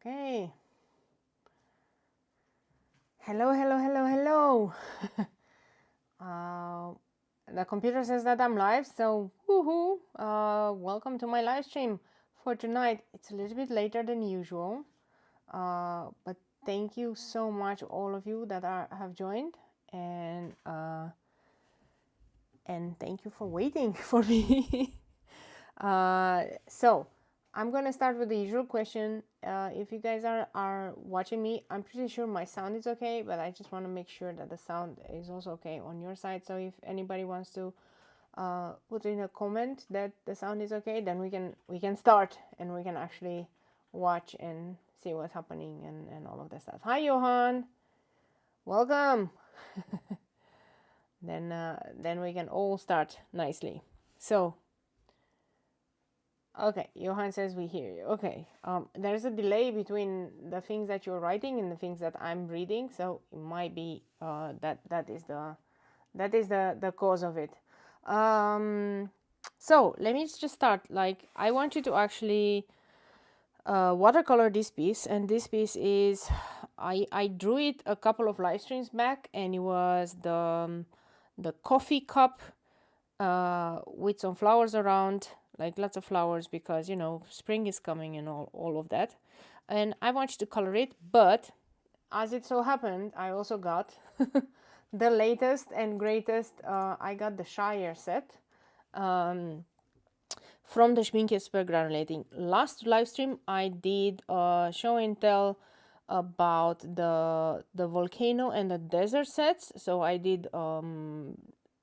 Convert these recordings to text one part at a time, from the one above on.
Okay. Hello, hello, hello, hello. The computer says that I'm live, so woohoo! Welcome to my live stream for tonight. It's a little bit later than usual, but thank you so much, all of you that have joined, and thank you for waiting for me. So I'm gonna start with the usual question. If you guys are watching me, I'm pretty sure my sound is okay, but I just want to make sure that the sound is also okay on your side. So if anybody wants to put in a comment that the sound is okay, then we can start and we can actually watch and see what's happening and all of that stuff. Hi Johan, welcome. Then we can all start nicely. So okay, Johan says we hear you. Okay, there's a delay between the things that you're writing and the things that I'm reading, so it might be that is the cause of it. So let me just start. Like, I want you to actually watercolor this piece, and this piece is I drew it a couple of live streams back, and it was the coffee cup with some flowers around, like lots of flowers, because you know spring is coming and all of that, and I want you to color it. But as it so happened, I also got the latest and greatest. I got the Shire set from the schminke supergranulating. Last live stream I did show and tell about the volcano and the desert sets, so I did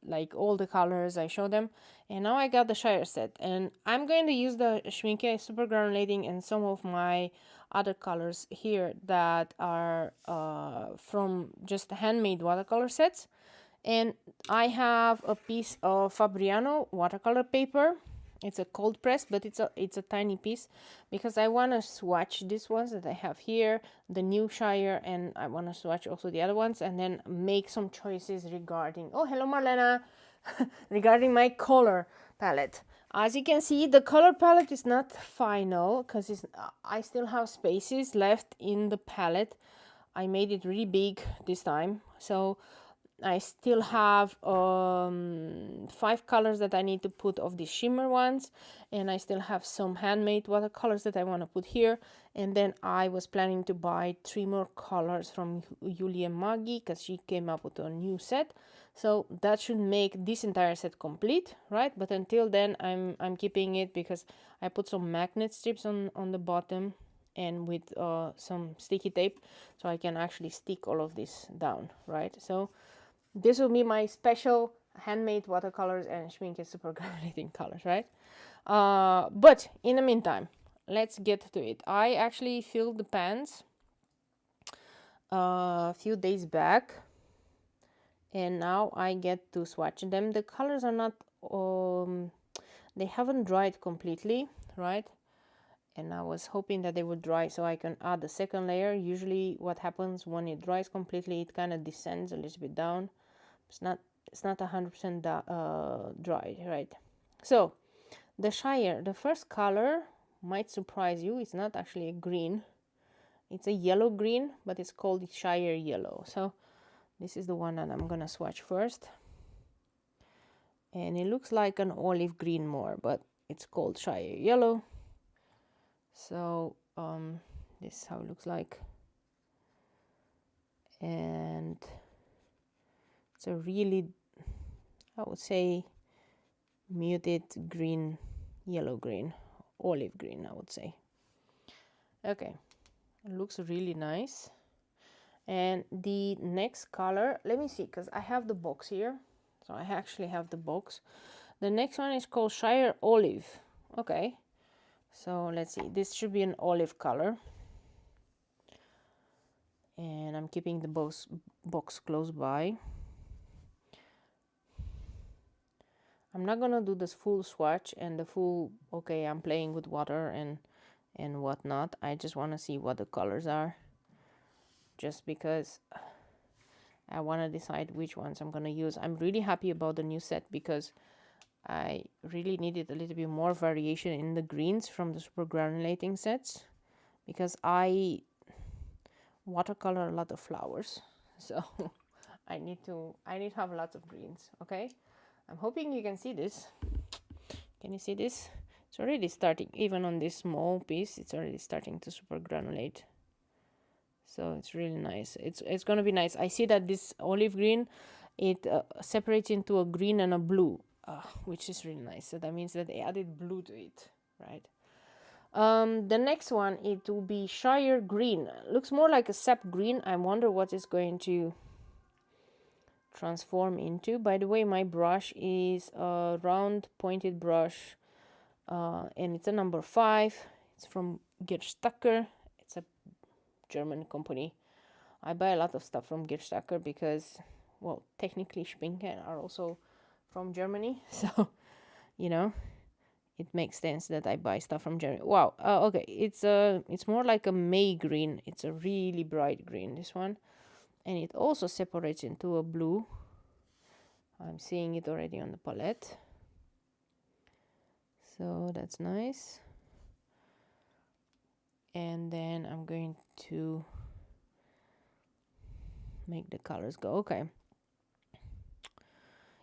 like all the colors, I show them, and now I got the Shire set, and I'm going to use the schminke supergranulating and some of my other colors here that are from just handmade watercolor sets. And I have a piece of Fabriano watercolor paper. It's a cold press, but it's a tiny piece because I want to swatch these ones that I have here, the new Shire, and I want to swatch also the other ones, and then make some choices regarding, oh hello Marlena, regarding my color palette. As you can see, the color palette is not final because I still have spaces left in the palette. I made it really big this time, so I still have 5 colors that I need to put of the shimmer ones, and I still have some handmade watercolors that I want to put here. And then I was planning to buy 3 more colors from Julia Maggi because she came up with a new set, so that should make this entire set complete, right? But until then I'm keeping it because I put some magnet strips on the bottom and with some sticky tape, so I can actually stick all of this down, right? So this will be my special handmade watercolors and schminke supergranulating colors, right? But in the meantime, let's get to it. I actually filled the pans a few days back, and now I get to swatch them. The colors are not, they haven't dried completely, right? And I was hoping that they would dry so I can add the second layer. Usually what happens when it dries completely, it kind of descends a little bit down. It's not 100% dry, right? So the Shire, the first color might surprise you. It's not actually a green, it's a yellow green, but it's called Shire Yellow. So this is the one that I'm gonna swatch first, and it looks like an olive green more, but it's called Shire Yellow. So this is how it looks like, and it's a really, I would say, muted green, yellow green, olive green, I would say. Okay, it looks really nice. And the next color, let me see, because I have the box here. So I actually have the box. The next one is called Shire Olive. Okay, so let's see, this should be an olive color. And I'm keeping the box close by. I'm not gonna do this full swatch and the full, okay, I'm playing with water and whatnot. I just want to see what the colors are, just because I want to decide which ones I'm gonna use. I'm really happy about the new set because I really needed a little bit more variation in the greens from the super granulating sets, because I watercolor a lot of flowers, so I need to have lots of greens. Okay, I'm hoping you can see this. Can you see this? It's already starting, even on this small piece, it's already starting to super granulate. So it's really nice. It's gonna be nice. I see that this olive green, it separates into a green and a blue, which is really nice. So that means that they added blue to it, right? The next one, it will be Shire Green. Looks more like a sap green. I wonder what it's going to transform into. By the way, my brush is a round pointed brush, and it's a number 5. It's from Gerstacker. It's a German company. I buy a lot of stuff from Gerstacker because, well, technically schminke are also from Germany, so you know, it makes sense that I buy stuff from Germany. Wow. Okay, it's more like a May green. It's a really bright green, this one, and it also separates into a blue. I'm seeing it already on the palette, so that's nice. And then I'm going to make the colors go. Okay,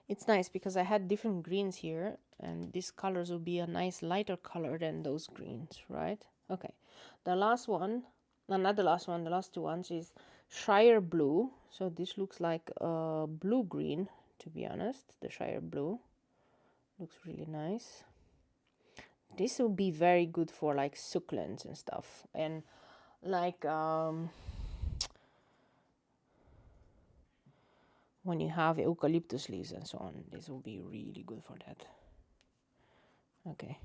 it's nice because I had different greens here, and these colors will be a nice lighter color than those greens, right? Okay, the last one, no, not the last one, the last two ones is Shire Blue. So this looks like a blue green, to be honest. The Shire Blue looks really nice. This will be very good for like succulents and stuff, and like when you have eucalyptus leaves and so on, this will be really good for that. Okay,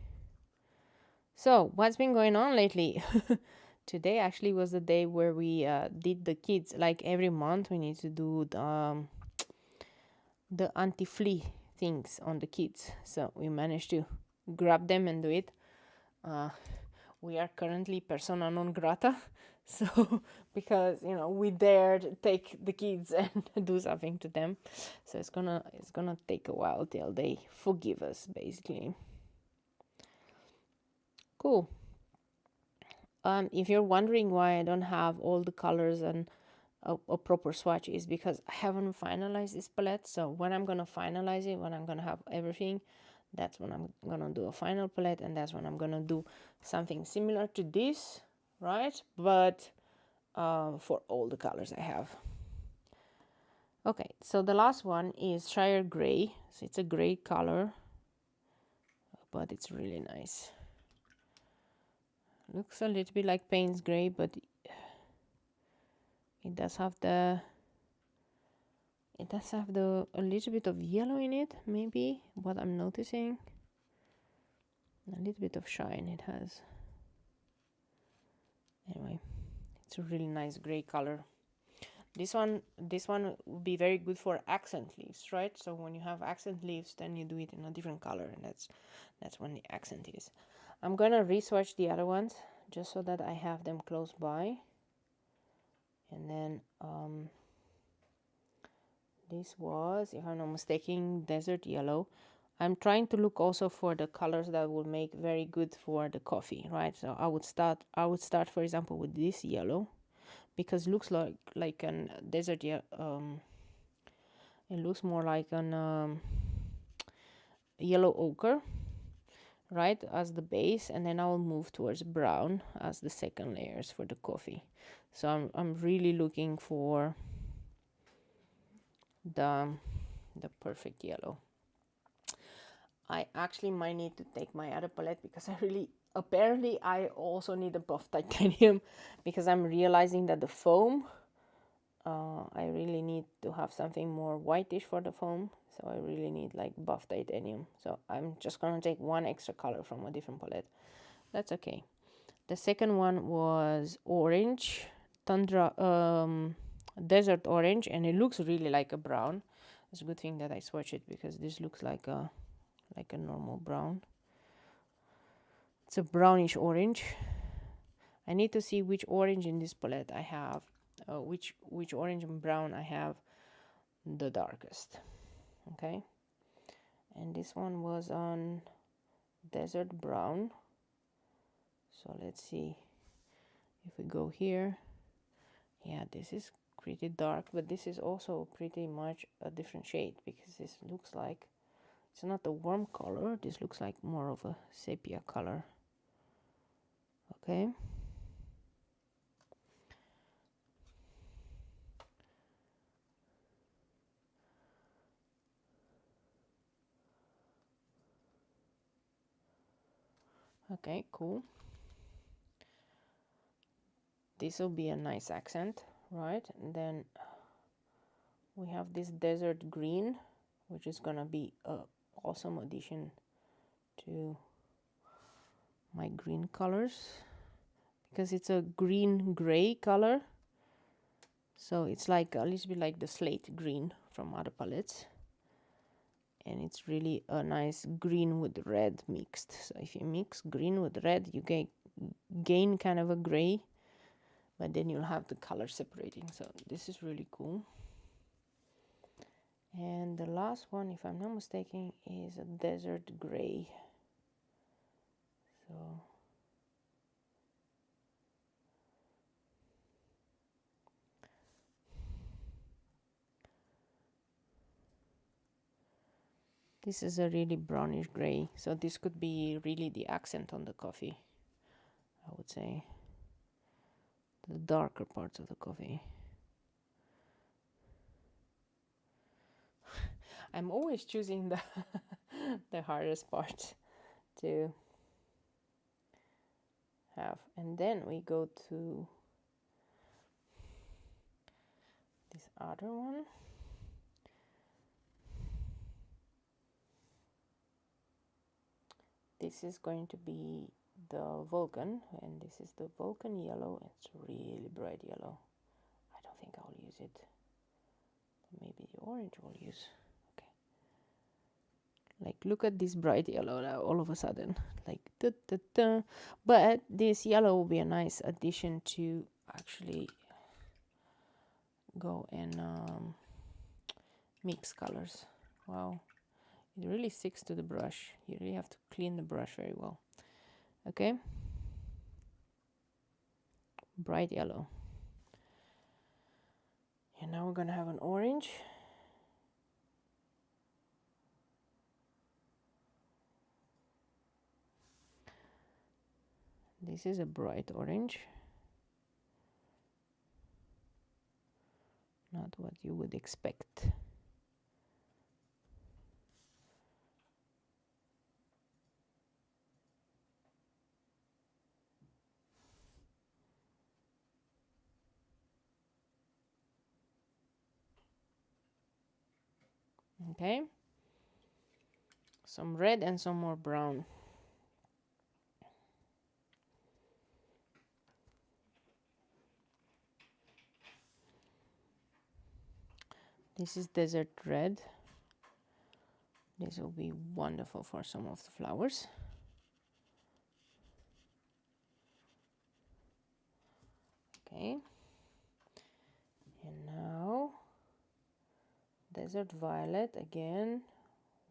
so what's been going on lately? Today actually was the day where we did the kids. Like every month we need to do the anti-flea things on the kids, so we managed to grab them and do it. We are currently persona non grata, so because you know we dared take the kids and do something to them, so it's gonna take a while till they forgive us, basically. Cool. If you're wondering why I don't have all the colors and a proper swatch, is because I haven't finalized this palette. So when I'm gonna finalize it, when I'm gonna have everything, that's when I'm gonna do a final palette, and that's when I'm gonna do something similar to this, right? But for all the colors I have. Okay, so the last one is Shire Gray. So it's a gray color, but it's really nice. Looks a little bit like Payne's Gray, but it does have a little bit of yellow in it, maybe, what I'm noticing. A little bit of shine it has. Anyway, it's a really nice gray color. This one would be very good for accent leaves, right? So when you have accent leaves, then you do it in a different color, and that's when the accent is. I'm gonna re-swatch the other ones just so that I have them close by. And then this was, if I'm not mistaken, Desert Yellow. I'm trying to look also for the colors that will make very good for the coffee, right? So I would start, for example, with this yellow, because it looks like an desert yellow. It looks more like an yellow ochre, right, as the base, and then I will move towards brown as the second layers for the coffee. So I'm really looking for the perfect yellow. I actually might need to take my other palette because apparently I also need a buff titanium, because I'm realizing that the foam, I really need to have something more whitish for the foam. So I really need like buff titanium. So I'm just gonna take one extra color from a different palette. That's okay. The second one was orange, Tundra, desert orange, and it looks really like a brown. It's a good thing that I swatched it, because this looks like a normal brown. It's a brownish orange. I need to see which orange in this palette I have, which orange and brown I have the darkest. Okay, and this one was on desert brown. So let's see we go here, yeah, this is pretty dark, but this is also pretty much a different shade, because this looks like it's not a warm color, this looks like more of a sepia color. Okay. Okay, cool. This will be a nice accent, right? And then we have this desert green, which is gonna be a awesome addition to my green colors, because it's a green gray color, so it's like a little bit like the slate green from other palettes, and it's really a nice green with red mixed. So if you mix green with red, you gain kind of a gray, but then you'll have the color separating. So this is really cool. And the last one, if I'm not mistaken, is a desert gray. So this is a really brownish gray, so this could be really the accent on the coffee, I would say, the darker parts of the coffee. I'm always choosing the the hardest part to have. And then we go to this other one. This is going to be the Vulcan, and this is the Vulcan Yellow. It's really bright yellow. I don't think I'll use it. Maybe the orange will use. Okay. Like, look at this bright yellow now, all of a sudden. Like, da, da, da. But this yellow will be a nice addition to actually go and mix colors. Wow. It really sticks to the brush. You really have to clean the brush very well. Okay. Bright yellow. And now we're gonna have an orange. This is a bright orange. Not what you would expect. Okay, some red and some more brown. This is desert red. This will be wonderful for some of the flowers. Okay, and now desert violet again,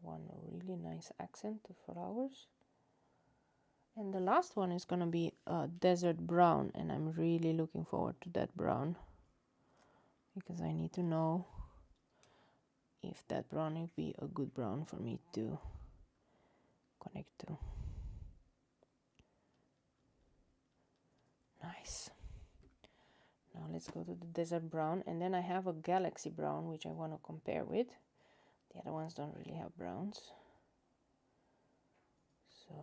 one really nice accent to flowers. And the last one is gonna be a desert brown, and I'm really looking forward to that brown, because I need to know if that brown would be a good brown for me to connect to. Nice. Now let's go to the desert brown, and then I have a galaxy brown which I want to compare with. The other ones don't really have browns. So,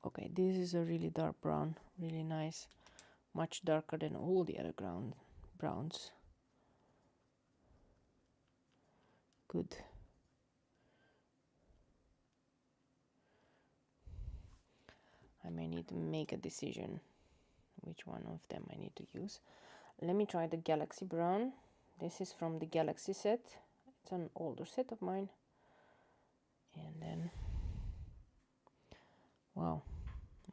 okay, this is a really dark brown, really nice, much darker than all the other browns. Good. I may need to make a decision which one of them I need to use. Let me try the galaxy brown. This is from the galaxy set. It's an older set of mine. And then, wow,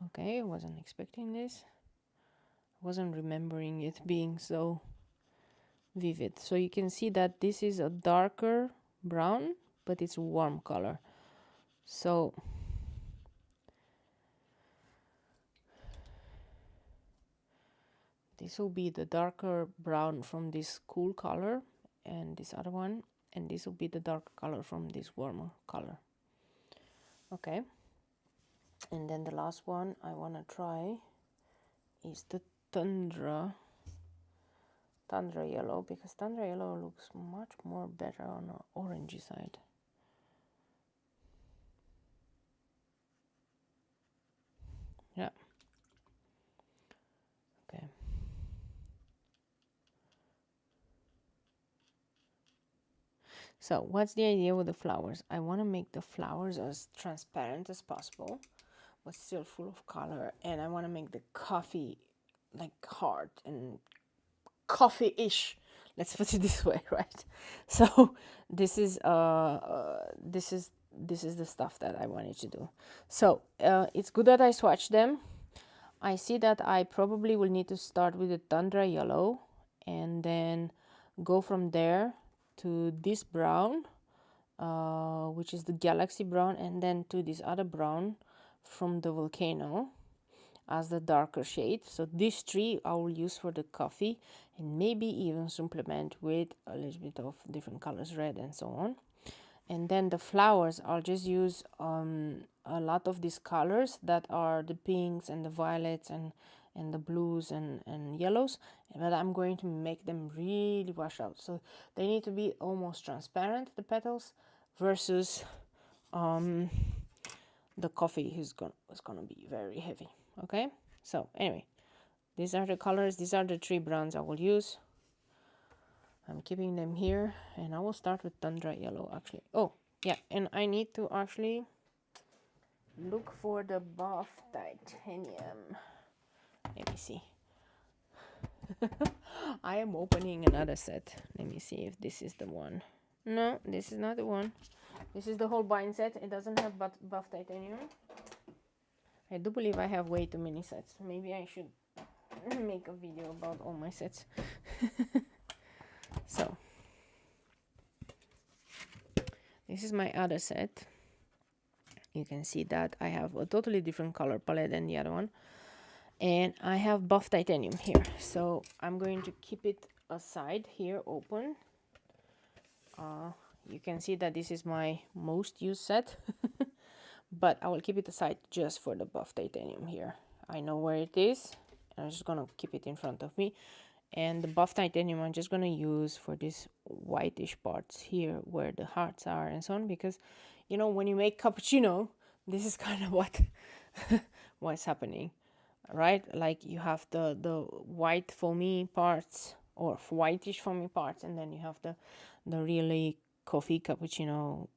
okay, I wasn't expecting this. I wasn't remembering it being so vivid. So you can see that this is a darker brown, but it's warm color. So This will be the darker brown from this cool color, and this other one, and this will be the darker color from this warmer color. Okay, and then the last one I want to try is the Tundra Yellow, because Tundra Yellow looks much more better on the orangey side. Yeah. Okay. So what's the idea with the flowers? I want to make the flowers as transparent as possible, but still full of color, and I want to make the coffee like hard and coffee-ish. Let's put it this way, right? So this is the stuff that I wanted to do. So it's good that I swatched them. I see that I probably will need to start with the Tundra Yellow and then go from there to this brown, which is the Galaxy brown, and then to this other brown from the Volcano as the darker shade. So these three I will use for the coffee, and maybe even supplement with a little bit of different colors, red and so on. And then the flowers, I'll just use a lot of these colors that are the pinks and the violets and the blues and yellows, but I'm going to make them really wash out. So they need to be almost transparent, the petals, versus the coffee is gonna be very heavy. Okay, so anyway, these are the colors. These are the three browns I will use. I'm keeping them here, and I will start with Tundra Yellow actually. Oh yeah, and I need to actually look for the buff titanium. Let me see. I am opening another set. Let me see if this is the one. No, this is not the one. This is the whole bind set. It doesn't have buff titanium. I do believe I have way too many sets. Maybe I should make a video about all my sets. So this is my other set. You can see that I have a totally different color palette than the other one, and I have buff titanium here, so I'm going to keep it aside here open. You can see that this is my most used set. But I will keep it aside just for the buff titanium here. I know where it is. I'm just gonna keep it in front of me. And the buff titanium I'm just gonna use for these whitish parts here where the hearts are and so on, because you know, when you make cappuccino, this is kind of what's happening, right? Like you have the white foamy parts, or whitish foamy parts, and then you have the really coffee cappuccino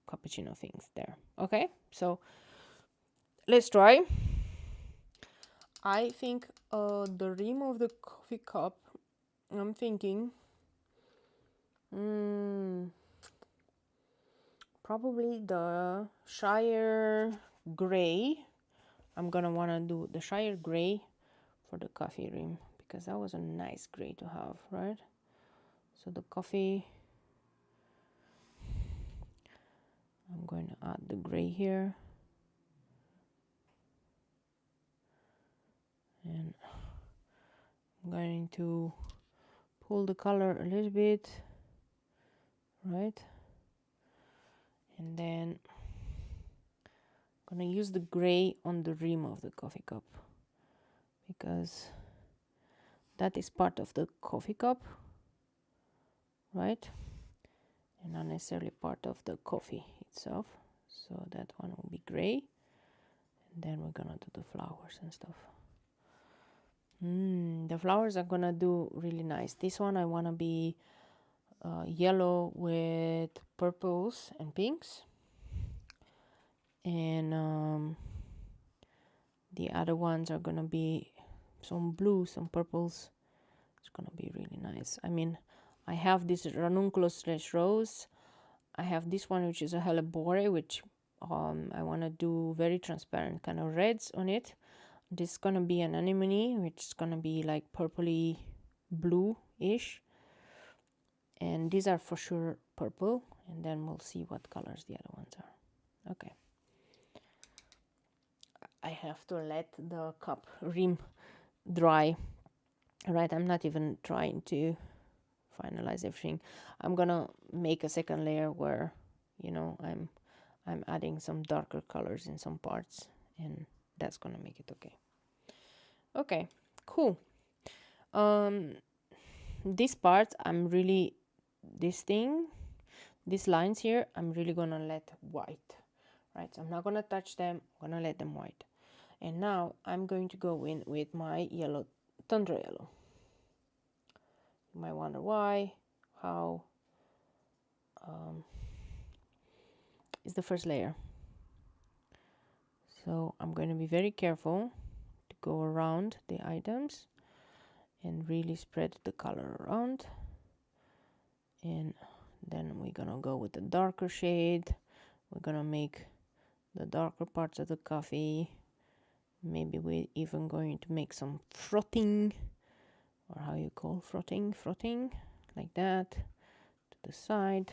things there. Okay, so let's try. I think the rim of the coffee cup, I'm thinking probably the Shire Gray. I'm gonna wanna do the Shire Gray for the coffee rim, because that was a nice gray to have, right? So the coffee, I'm going to add the gray here, and I'm going to pull the color a little bit, right? And then I'm gonna use the gray on the rim of the coffee cup, because that is part of the coffee cup, right? And not necessarily part of the coffee itself. So that one will be gray, and then we're gonna do the flowers and stuff. The flowers are gonna do really nice. This one I want to be yellow with purples and pinks, and the other ones are gonna be some blue, some purples. It's gonna be really nice. I mean, I have this ranunculus / rose. I have this one, which is a hellebore, which I want to do very transparent kind of reds on it. This is gonna be an anemone, which is gonna be like purpley blue-ish, and these are for sure purple, and then we'll see what colors the other ones are. Okay, I have to let the cup rim dry Right, I'm not even trying to finalize everything. I'm gonna make a second layer where, you know, I'm adding some darker colors in some parts, and that's gonna make it okay. Okay, cool. This part, these lines here, I'm really gonna let white, right? So I'm not gonna touch them, I'm gonna let them white. And now I'm going to go in with my yellow, Tundra Yellow. You might wonder why, how, is the first layer. So I'm going to be very careful to go around the items and really spread the color around. And then we're gonna go with the darker shade. We're gonna make the darker parts of the coffee. Maybe we're even going to make some frotting, or how you call frotting, like that, to the side.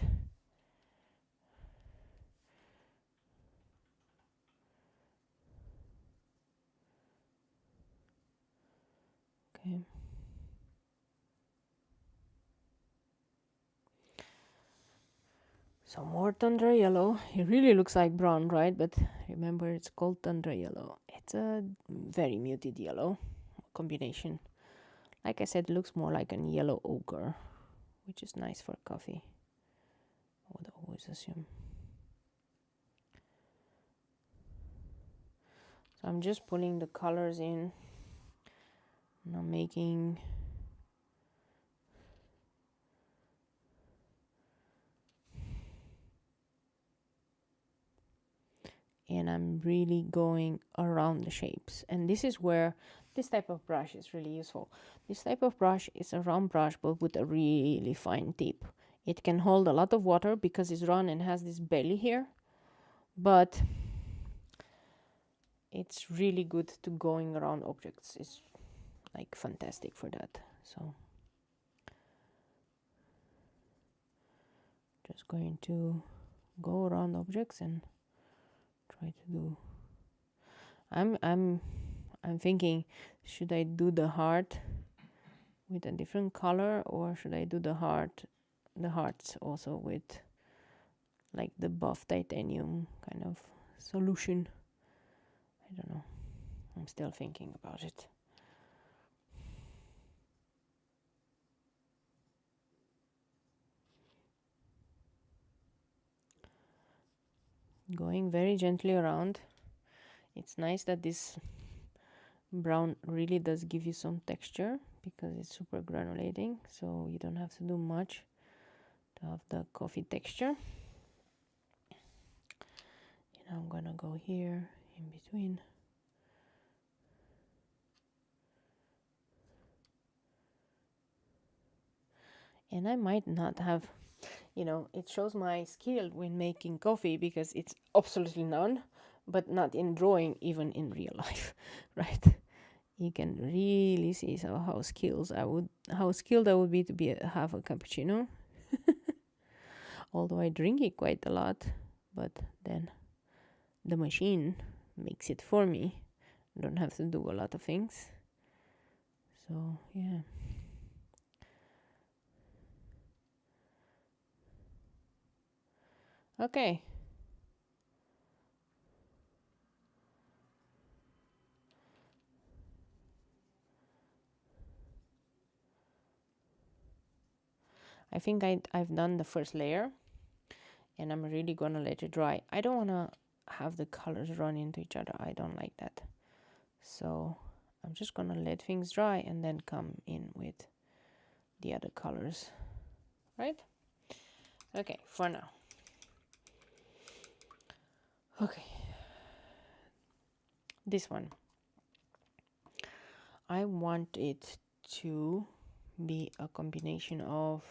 Okay. Some more Tundra Yellow. It really looks like brown, right? But remember, it's called Tundra Yellow. It's a very muted yellow combination. Like I said, it looks more like a yellow ochre, which is nice for coffee, I would always assume. So I'm just pulling the colors in. And I'm making and I'm really going around the shapes. And this is where this type of brush is really useful. This type of brush is a round brush but with a really fine tip. It can hold a lot of water because it's round and has this belly here, but it's really good to going around objects. It's like fantastic for that. So just going to go around objects and try to do. I'm thinking, should I do the heart with a different color, or should I do the hearts also with like the buff titanium kind of solution? I don't know. I'm still thinking about it. Going very gently around. It's nice that this brown really does give you some texture because it's super granulating, so you don't have to do much to have the coffee texture. And I'm gonna go here in between. And I might not have, you know, it shows my skill when making coffee because it's absolutely none, but not in drawing, even in real life, right? You can really see how skilled I would be to have a cappuccino. Although I drink it quite a lot, but then the machine makes it for me. I don't have to do a lot of things. So yeah. Okay. I think I've done the first layer, and I'm really gonna let it dry. I don't wanna have the colors run into each other. I don't like that. So I'm just gonna let things dry and then come in with the other colors, right? Okay, for now. Okay. This one. I want it to be a combination of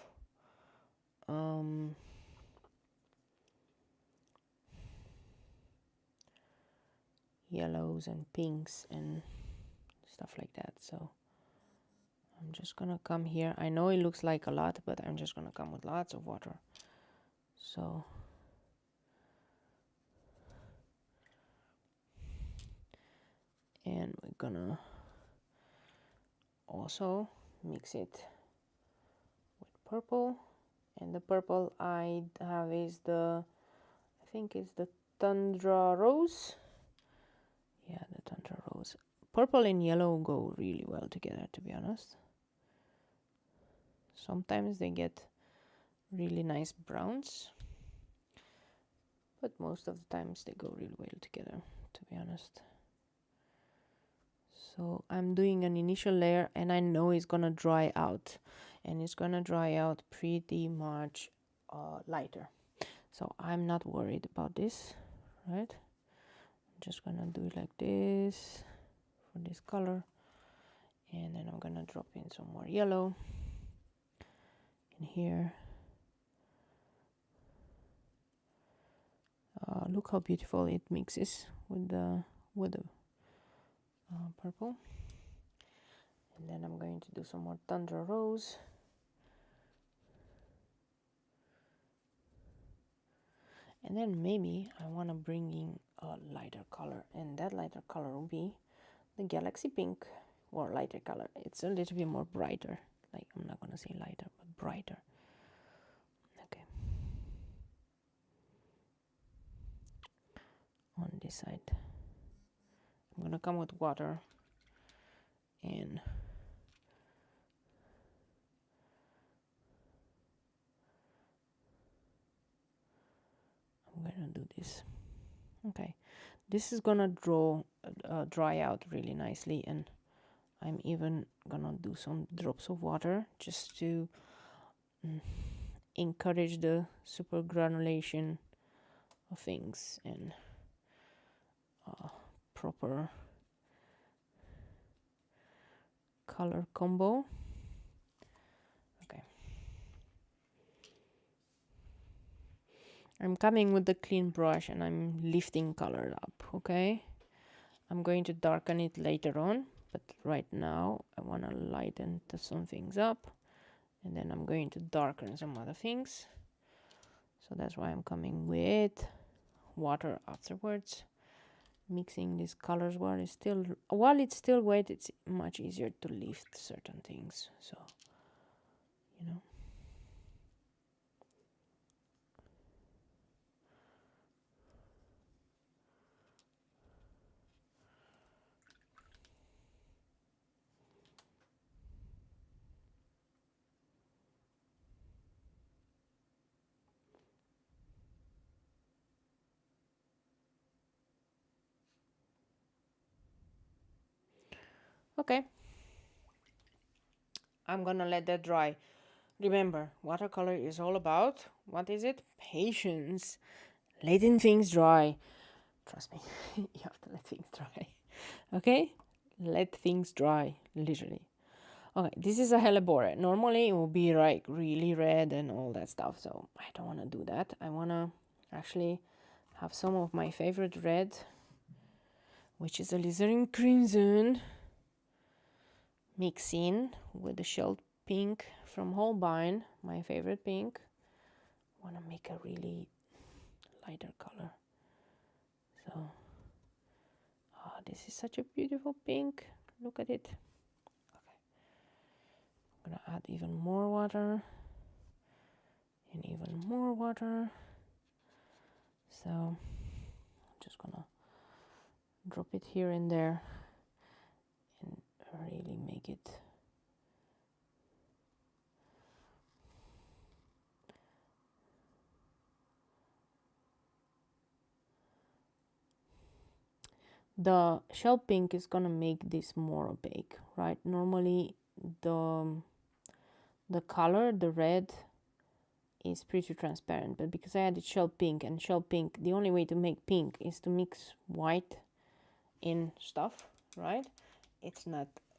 yellows and pinks and stuff like that. So I'm just gonna come here. I know it looks like a lot, but I'm just gonna come with lots of water. So and we're gonna also mix it with purple, and the purple I have is the, I think it's the Tundra Rose. Yeah, the Tundra Rose. Purple and yellow go really well together, to be honest. Sometimes they get really nice browns, but most of the times they go really well together, to be honest. So I'm doing an initial layer, and I know it's gonna dry out, and it's gonna dry out pretty much lighter. So I'm not worried about this, right? I'm just gonna do it like this for this color, and then I'm gonna drop in some more yellow in here. Look how beautiful it mixes with the purple. And then I'm going to do some more Tundra Rose. And then maybe I want to bring in a lighter color, and that lighter color will be the Galaxy Pink, or lighter color. It's a little bit more brighter. Like, I'm not gonna say lighter, but brighter. Okay. On this side, I'm gonna come with water, and I'm gonna do this. Okay, this is gonna dry out really nicely, and I'm even gonna do some drops of water just to encourage the super granulation of things and proper color combo. Okay, I'm coming with the clean brush and I'm lifting color up. Okay, I'm going to darken it later on, but right now I want to lighten some things up, and then I'm going to darken some other things. So that's why I'm coming with water afterwards, mixing these colors while it's still wet. It's much easier to lift certain things, so you know. Okay, I'm gonna let that dry. Remember, watercolor is all about, what is it? Patience. Letting things dry. Trust me, you have to let things dry. Okay? Let things dry, literally. Okay, this is a hellebore. Normally it will be like really red and all that stuff, so I don't want to do that. I want to actually have some of my favorite red, which is alizarin crimson, mix in with the shelled pink from Holbein, my favorite pink. I want to make a really lighter color. So, this is such a beautiful pink. Look at it. Okay. I'm gonna add even more water and even more water. So I'm just gonna drop it here and there and really make it the shell pink is gonna make this more opaque, right? Normally the color, the red, is pretty transparent, but because I added shell pink, and shell pink, the only way to make pink is to mix white in stuff, right?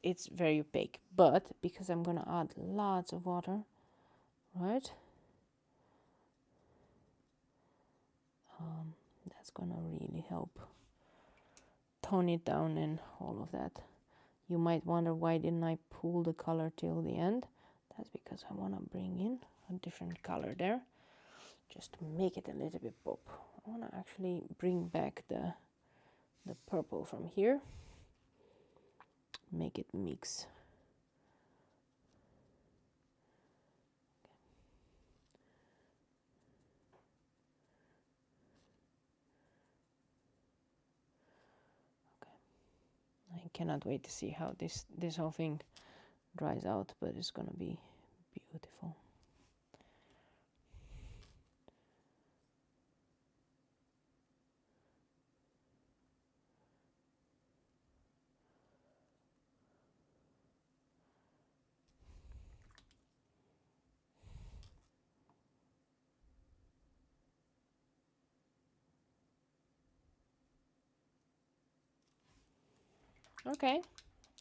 It's very opaque, but because I'm gonna add lots of water, right, that's gonna really help tone it down and all of that. You might wonder, why didn't I pull the color till the end? That's because I want to bring in a different color there, just to make it a little bit pop. I want to actually bring back the purple from here, make it mix. cannot wait to see how this whole thing dries out, but it's gonna be beautiful. Okay,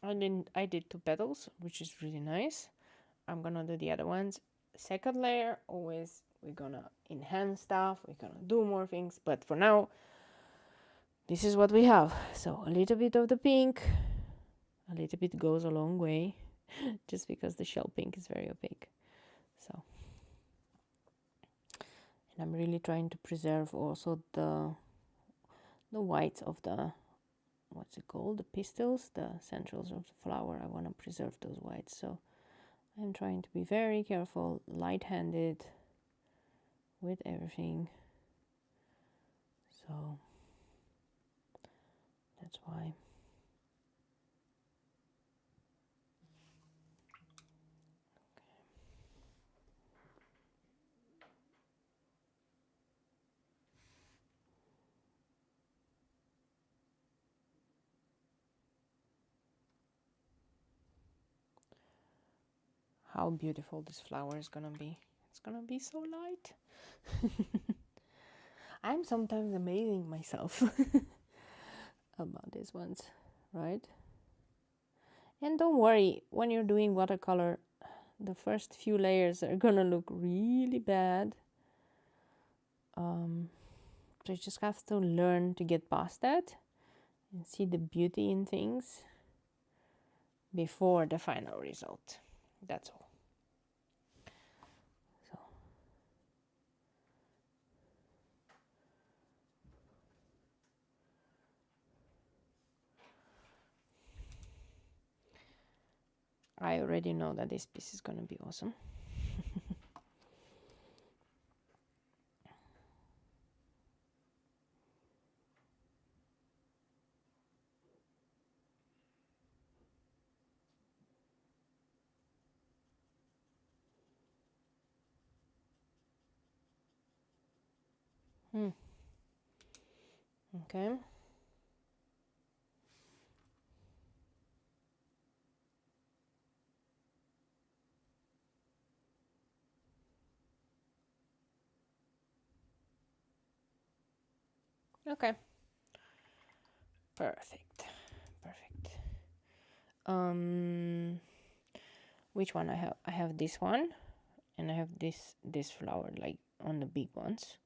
I did 2 petals, which is really nice. I'm gonna do the other ones. Second layer, always we're gonna enhance stuff, we're gonna do more things, but for now, this is what we have. So a little bit of the pink, a little bit goes a long way, just because the shell pink is very opaque. So, and I'm really trying to preserve also the whites of the, what's it called, the pistils, the centrals of the flower. I want to preserve those whites, so I'm trying to be very careful, light-handed with everything. So that's why. How beautiful this flower is gonna be. It's gonna be so light. I'm sometimes amazing myself about these ones, right? And don't worry, when you're doing watercolor, the first few layers are gonna look really bad. So you just have to learn to get past that and see the beauty in things before the final result. That's all. So I already know that this piece is gonna be awesome. Okay. Okay. Perfect. Perfect. Which one I have? I have this one, and I have this flower, like on the big ones.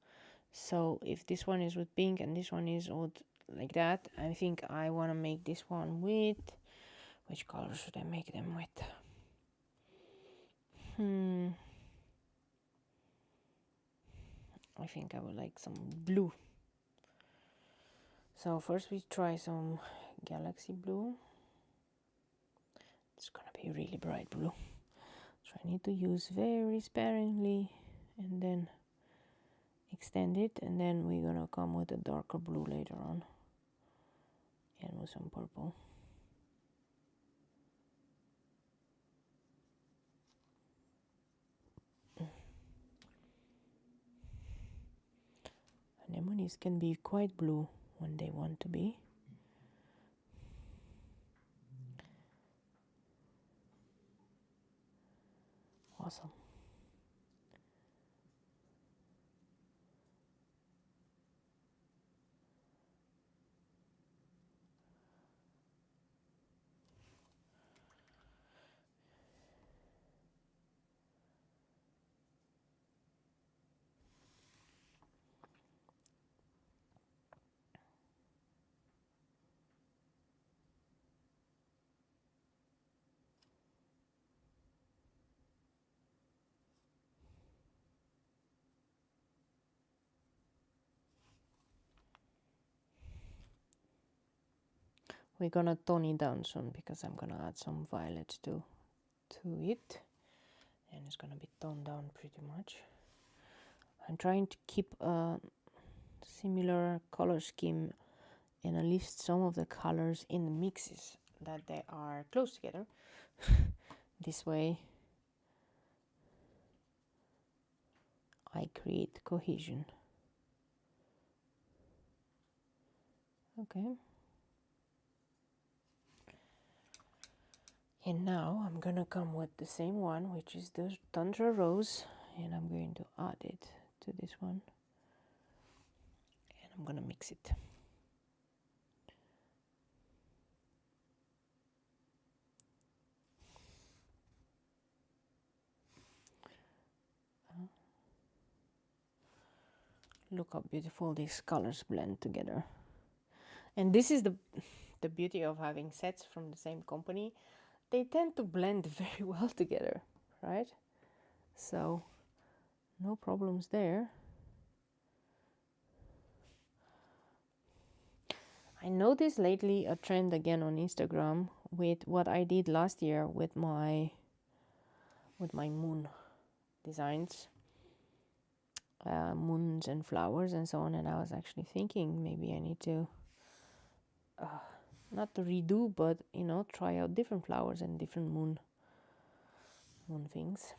So if this one is with pink and this one is with like that, I think I want to make this one with, which color should I make them with? I think I would like some blue. So first we try some galaxy blue. It's gonna be really bright blue, so I need to use very sparingly and then extend it, and then we're gonna come with a darker blue later on and with some purple. Anemones can be quite blue when they want to be. Awesome. We're gonna tone it down soon because I'm gonna add some violet to it, and it's gonna be toned down pretty much. I'm trying to keep a similar color scheme and list some of the colors in the mixes that they are close together. This way I create cohesion. Okay. And now I'm gonna come with the same one, which is the Tundra Rose, and I'm going to add it to this one. And I'm gonna mix it. Look how beautiful these colors blend together. And this is the beauty of having sets from the same company. They tend to blend very well together, right? So no problems there. I noticed lately a trend again on Instagram with what I did last year with my moon designs, moons and flowers and so on. And I was actually thinking maybe I need to not to redo, but you know, try out different flowers and different moon things.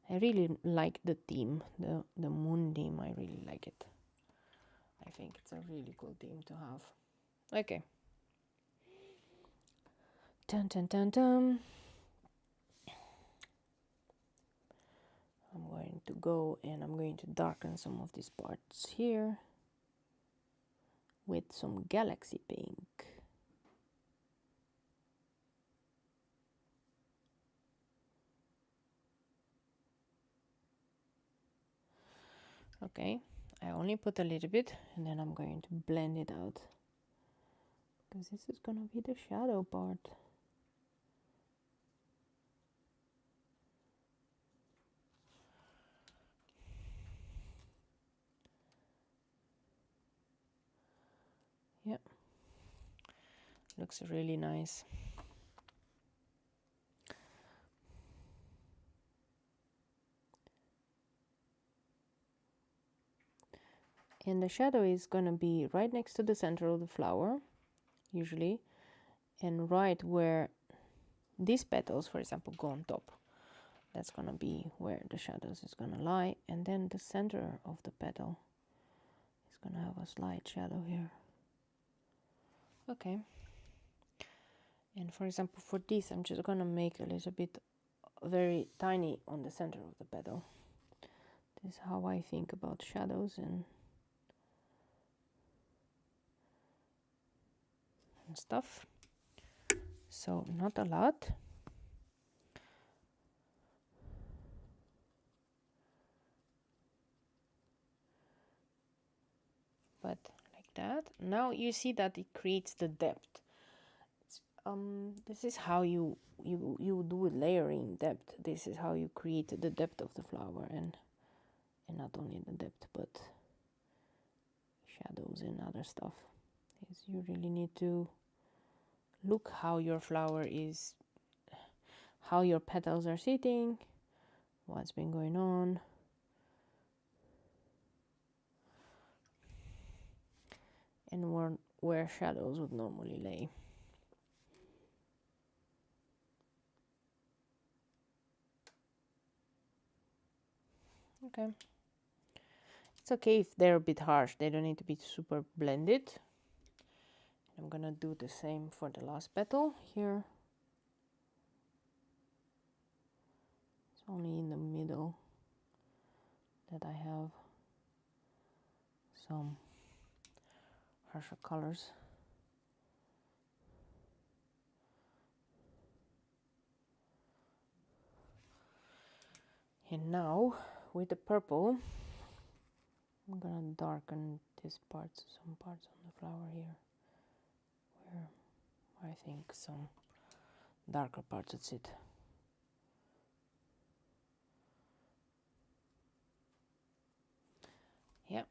I really like the theme, the moon theme. I really like it. I think it's a really cool theme to have. Okay. Dun dun dun dun. I'm going to go and I'm going to darken some of these parts here with some galaxy pink. Okay, I only put a little bit and then I'm going to blend it out because this is gonna be the shadow part. Yep, looks really nice. And the shadow is gonna be right next to the center of the flower, usually, and right where these petals, for example, go on top. That's gonna be where the shadows is gonna lie, and then the center of the petal is gonna have a slight shadow here. Okay. And for example, for this, I'm just gonna make a little bit very tiny on the center of the petal. This is how I think about shadows and stuff. So not a lot. But like that. Now you see that it creates the depth. This is how you do layering depth. This is how you create the depth of the flower, and not only the depth but shadows and other stuff. Is you really need to look how your flower is, how your petals are sitting, what's been going on, and where shadows would normally lay. Okay. It's okay if they're a bit harsh. They don't need to be super blended. I'm gonna do the same for the last petal here. It's only in the middle that I have some harsher colors. And now with the purple, I'm gonna darken this parts, some parts on the flower here, where I think some darker parts would sit. Yeah.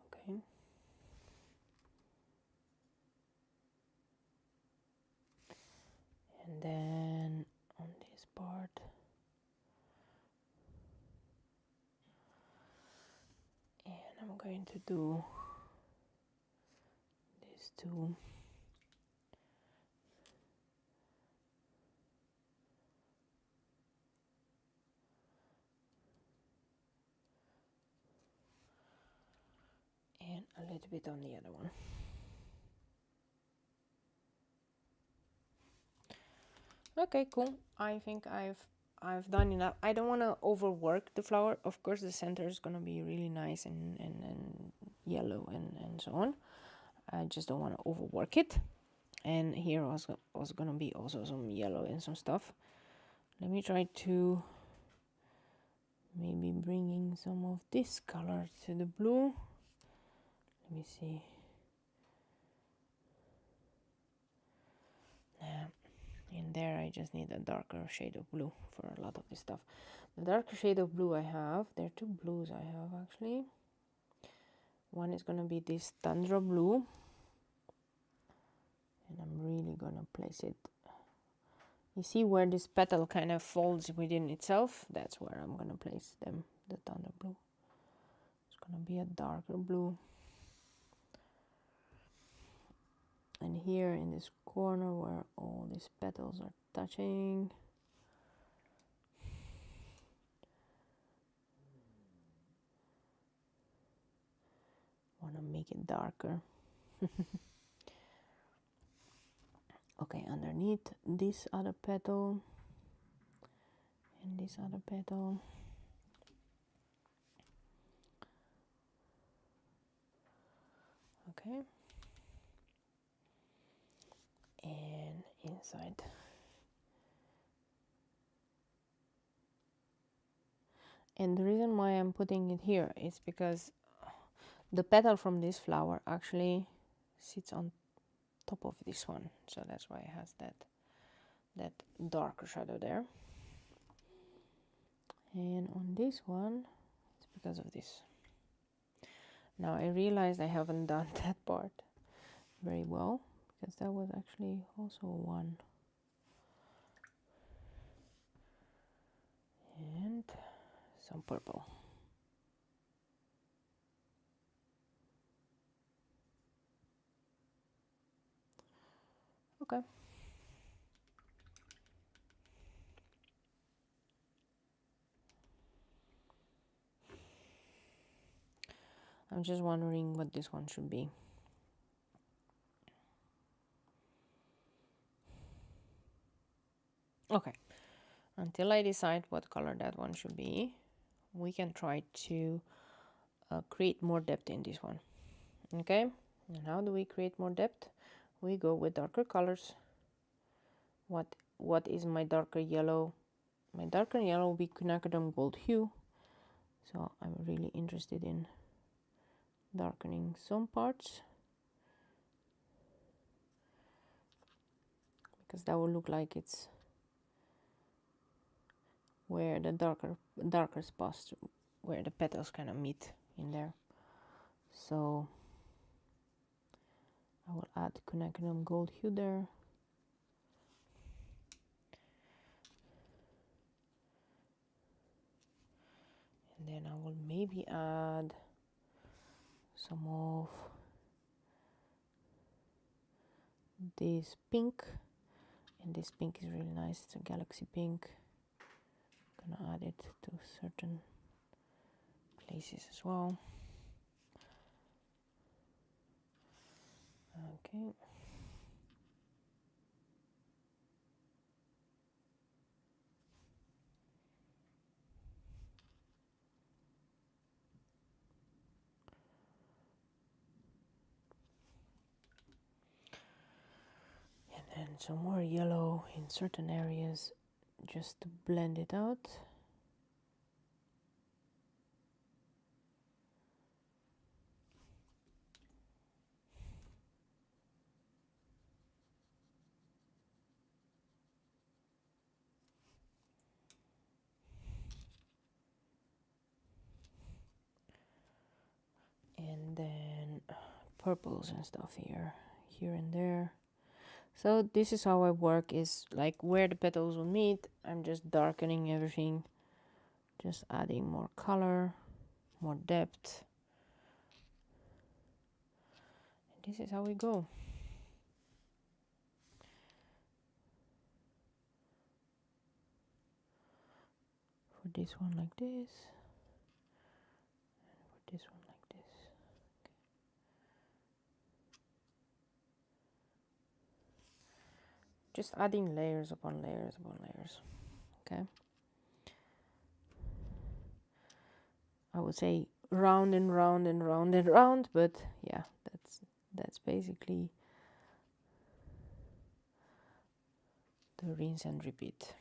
Okay. And then on this part, and I'm going to do to and a little bit on the other one. Okay, cool. I think I've done enough. I don't want to overwork the flower. Of course, the center is gonna be really nice and yellow and so on. I just don't want to overwork it. And here was gonna be also some yellow and some stuff. Let me try to maybe bringing some of this color to the blue. Let me see. In there I just need a darker shade of blue for a lot of this stuff. The darker shade of blue I have, there are two blues I have actually. One is gonna be this Tundra blue, and I'm really gonna place it. You see where this petal kind of folds within itself? That's where I'm gonna place them, the Tundra blue. It's gonna be a darker blue. And here in this corner where all these petals are touching, want to make it darker. Okay, underneath this other petal and this other petal. Okay. And inside. And the reason why I'm putting it here is because the petal from this flower actually sits on top of this one, so that's why it has that darker shadow there. And on this one, it's because of this. Now I realized I haven't done that part very well, because that was actually also one. And some purple. Okay. I'm just wondering what this one should be. Okay, until I decide what color that one should be, we can try to create more depth in this one. Okay, and how do we create more depth? We go with darker colors. What is my darker yellow? My darker yellow will be quinacridone gold hue. So I'm really interested in darkening some parts, because that will look like it's where the darker spots, where the petals kind of meet in there. So I will add quinacridone gold hue there. And then I will maybe add some of this pink, and this pink is really nice. It's a galaxy pink. I'm gonna add it to certain places as well. Okay. And some more yellow in certain areas just to blend it out. And then purples and stuff here and there. So this is how I work, is like where the petals will meet, I'm just darkening everything, just adding more color, more depth. And this is how we go. for this one like this, and for this one like this. Okay. Just adding layers upon layers upon layers. Okay. I would say round and round and round and round, but yeah, that's basically the rinse and repeat.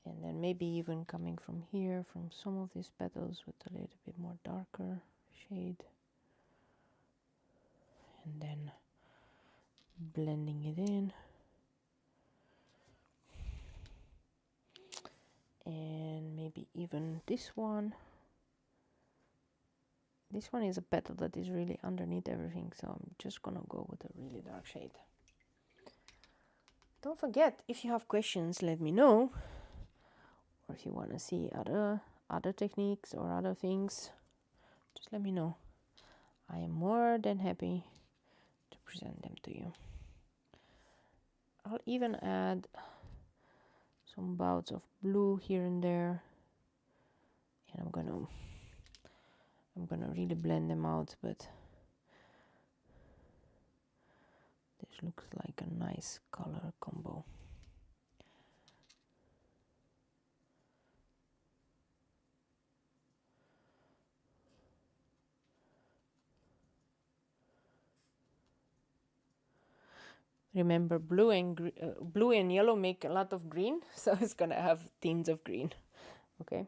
And then maybe even coming from here, from some of these petals with a little bit more darker shade, and then blending it in. And maybe even this one. This one is a petal that is really underneath everything, so I'm just gonna go with a really dark shade. Don't forget, if you have questions, let me know. Or if you want to see other techniques or other things, just let me know. I am more than happy to present them to you. I'll even add some bouts of blue here and there, and I'm gonna really blend them out, but this looks like a nice color combo. Remember, blue and yellow make a lot of green, so it's gonna have tints of green. Okay.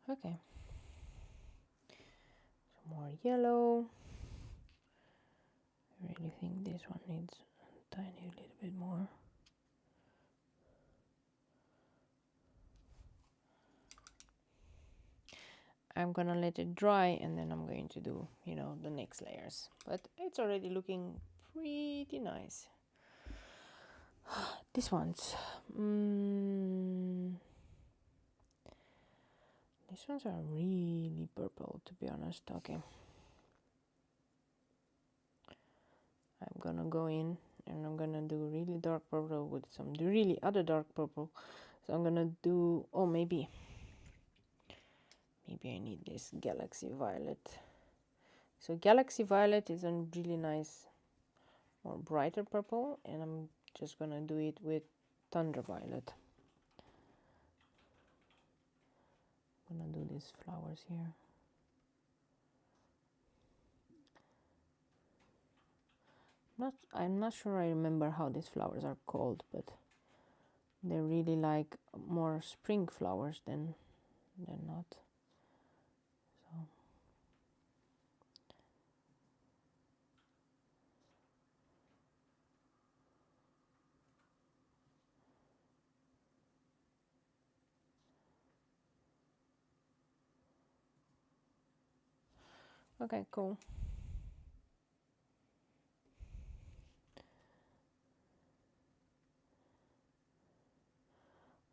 Okay. Some more yellow. I really think this one needs a tiny little bit more. I'm gonna let it dry, and then I'm going to do, you know, the next layers. But it's already looking pretty nice. This one's these ones are really purple, to be honest. Okay, I'm gonna go in and I'm gonna do really dark purple with some really other dark purple. So I'm gonna do, oh, maybe I need this Galaxy Violet. So Galaxy Violet is a really nice, more brighter purple, and I'm just gonna do it with Tundra Violet. I'm gonna do these flowers here. I'm not sure I remember how these flowers are called, but they're really like more spring flowers than not. So okay, cool.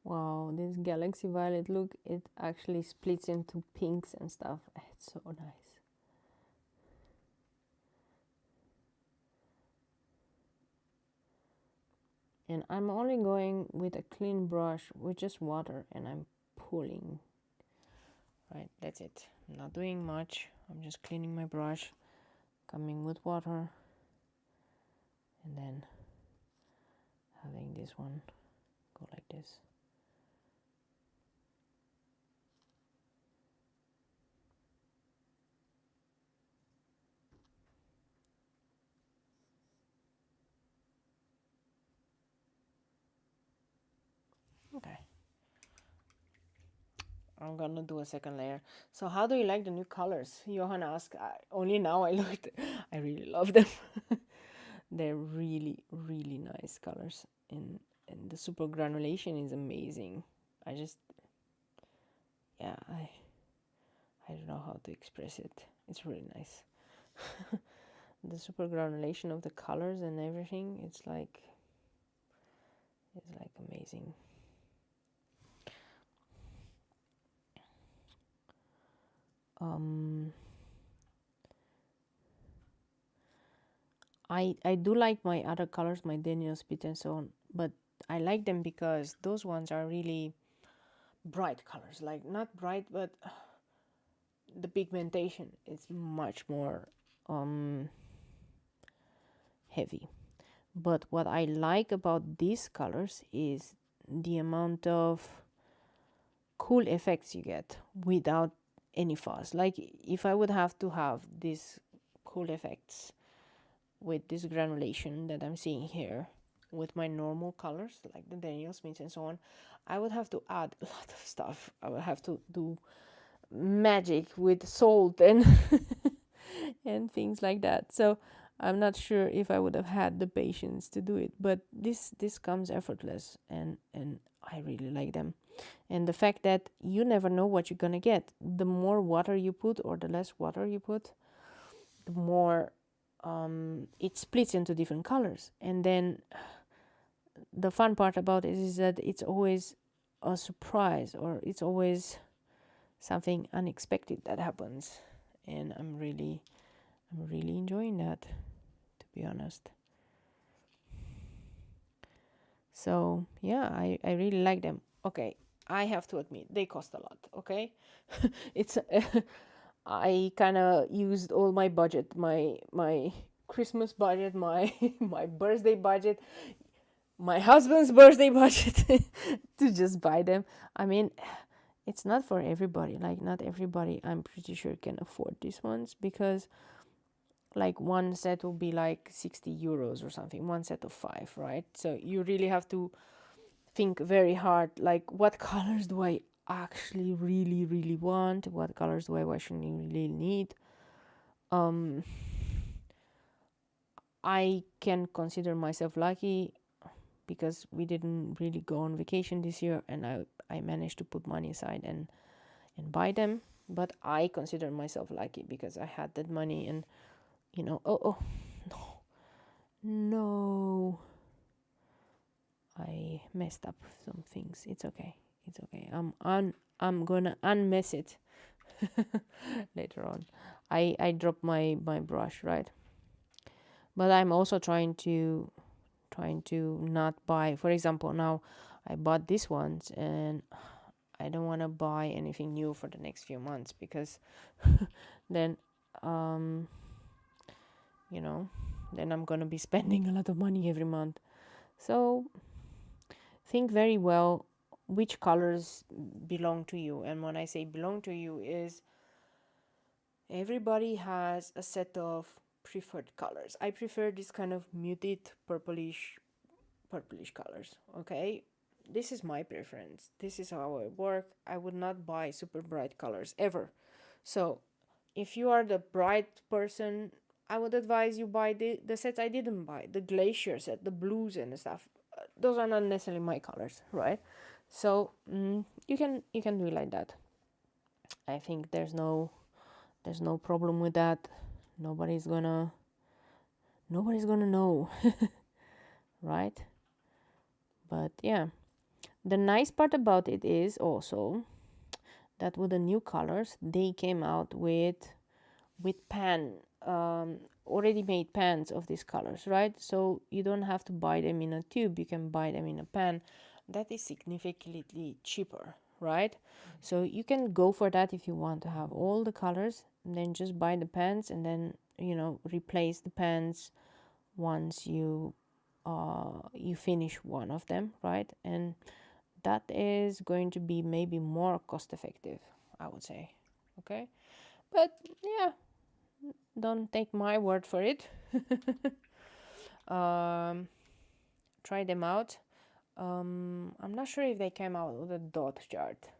Wow, this Galaxy Violet, look, it actually splits into pinks and stuff. It's so nice. And I'm only going with a clean brush with just water, and I'm pulling. Right, that's it. I'm not doing much. I'm just cleaning my brush, coming with water, and then having this one go like this. Okay. I'm gonna do a second layer. So how do you like the new colors? Johan asked. Only now I looked. I really love them. They're really, really nice colors, and the super granulation is amazing. I just, yeah, I don't know how to express it. It's really nice. The super granulation of the colors and everything, it's like amazing. I do like my other colors, my Daniel Spit and so on, but I like them because those ones are really bright colors. Like, not bright, but the pigmentation is much more heavy. But what I like about these colors is the amount of cool effects you get without any fuss. Like, if I would have to have these cool effects with this granulation that I'm seeing here with my normal colors like the Daniel Smiths and so on, I would have to add a lot of stuff. I would have to do magic with salt and and things like that. So I'm not sure if I would have had the patience to do it, but this comes effortless, and I really like them. And the fact that you never know what you're gonna get. The more water you put or the less water you put, the more it splits into different colors. And then the fun part about it is that it's always a surprise, or it's always something unexpected that happens, and I'm really enjoying that, to be honest. So yeah, I really like them. Okay, I have to admit they cost a lot. Okay, it's I kind of used all my budget, my Christmas budget, my my birthday budget, my husband's birthday budget to just buy them. I mean, it's not for everybody. Like, not everybody, I'm pretty sure, can afford these ones, because like one set will be like 60 euros or something, one set of 5, right? So you really have to think very hard, like, what colors do I actually really want, what colors do I actually really need. I can consider myself lucky because we didn't really go on vacation this year, and I managed to put money aside and buy them. But I consider myself lucky because I had that money, and oh no, I messed up some things. It's okay. I'm gonna unmess it later on. I dropped my brush, right? But I'm also trying to not buy. For example, now I bought these ones, and I don't want to buy anything new for the next few months, because then then I'm gonna be spending a lot of money every month. So think very well which colors belong to you. And when I say belong to you, is everybody has a set of preferred colors. I prefer this kind of muted purplish colors. Okay, this is my preference, this is how I work. I would not buy super bright colors ever. So if you are the bright person, I would advise you buy the sets I didn't buy, the glacier set, the blues and the stuff. Those are not necessarily my colors, right? So you can do it like that. I think there's no problem with that. Nobody's gonna know. Right? But yeah, the nice part about it is also that with the new colors, they came out with already made pans of these colors, right? So you don't have to buy them in a tube, you can buy them in a pan. That is significantly cheaper, right? So you can go for that if you want to have all the colors, and then just buy the pans, and then replace the pans once you finish one of them, right? And that is going to be maybe more cost effective, I would say. Okay, but yeah, don't take my word for it. Try them out. I'm not sure if they came out with a dot chart.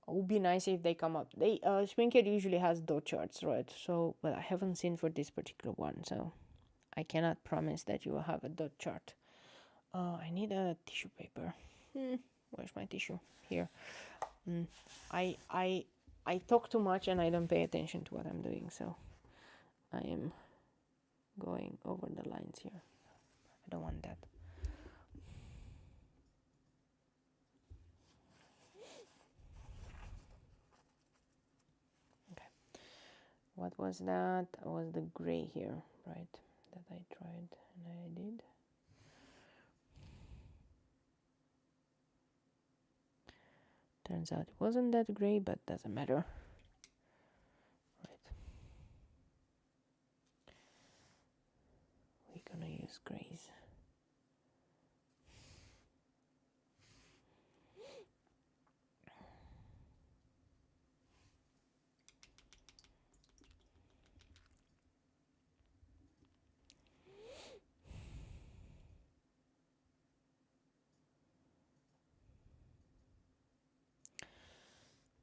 It would be nice if they come up. Schminke usually has dot charts, right? So, but I haven't seen for this particular one, so I cannot promise that you will have a dot chart. I need a tissue paper. Where's my tissue? Here. I talk too much and I don't pay attention to what I'm doing, so I am going over the lines here. I don't want that. Okay. What was that? Was the gray here, right? That I tried and I did. Turns out it wasn't that gray, but doesn't matter. Right. We're gonna use grays.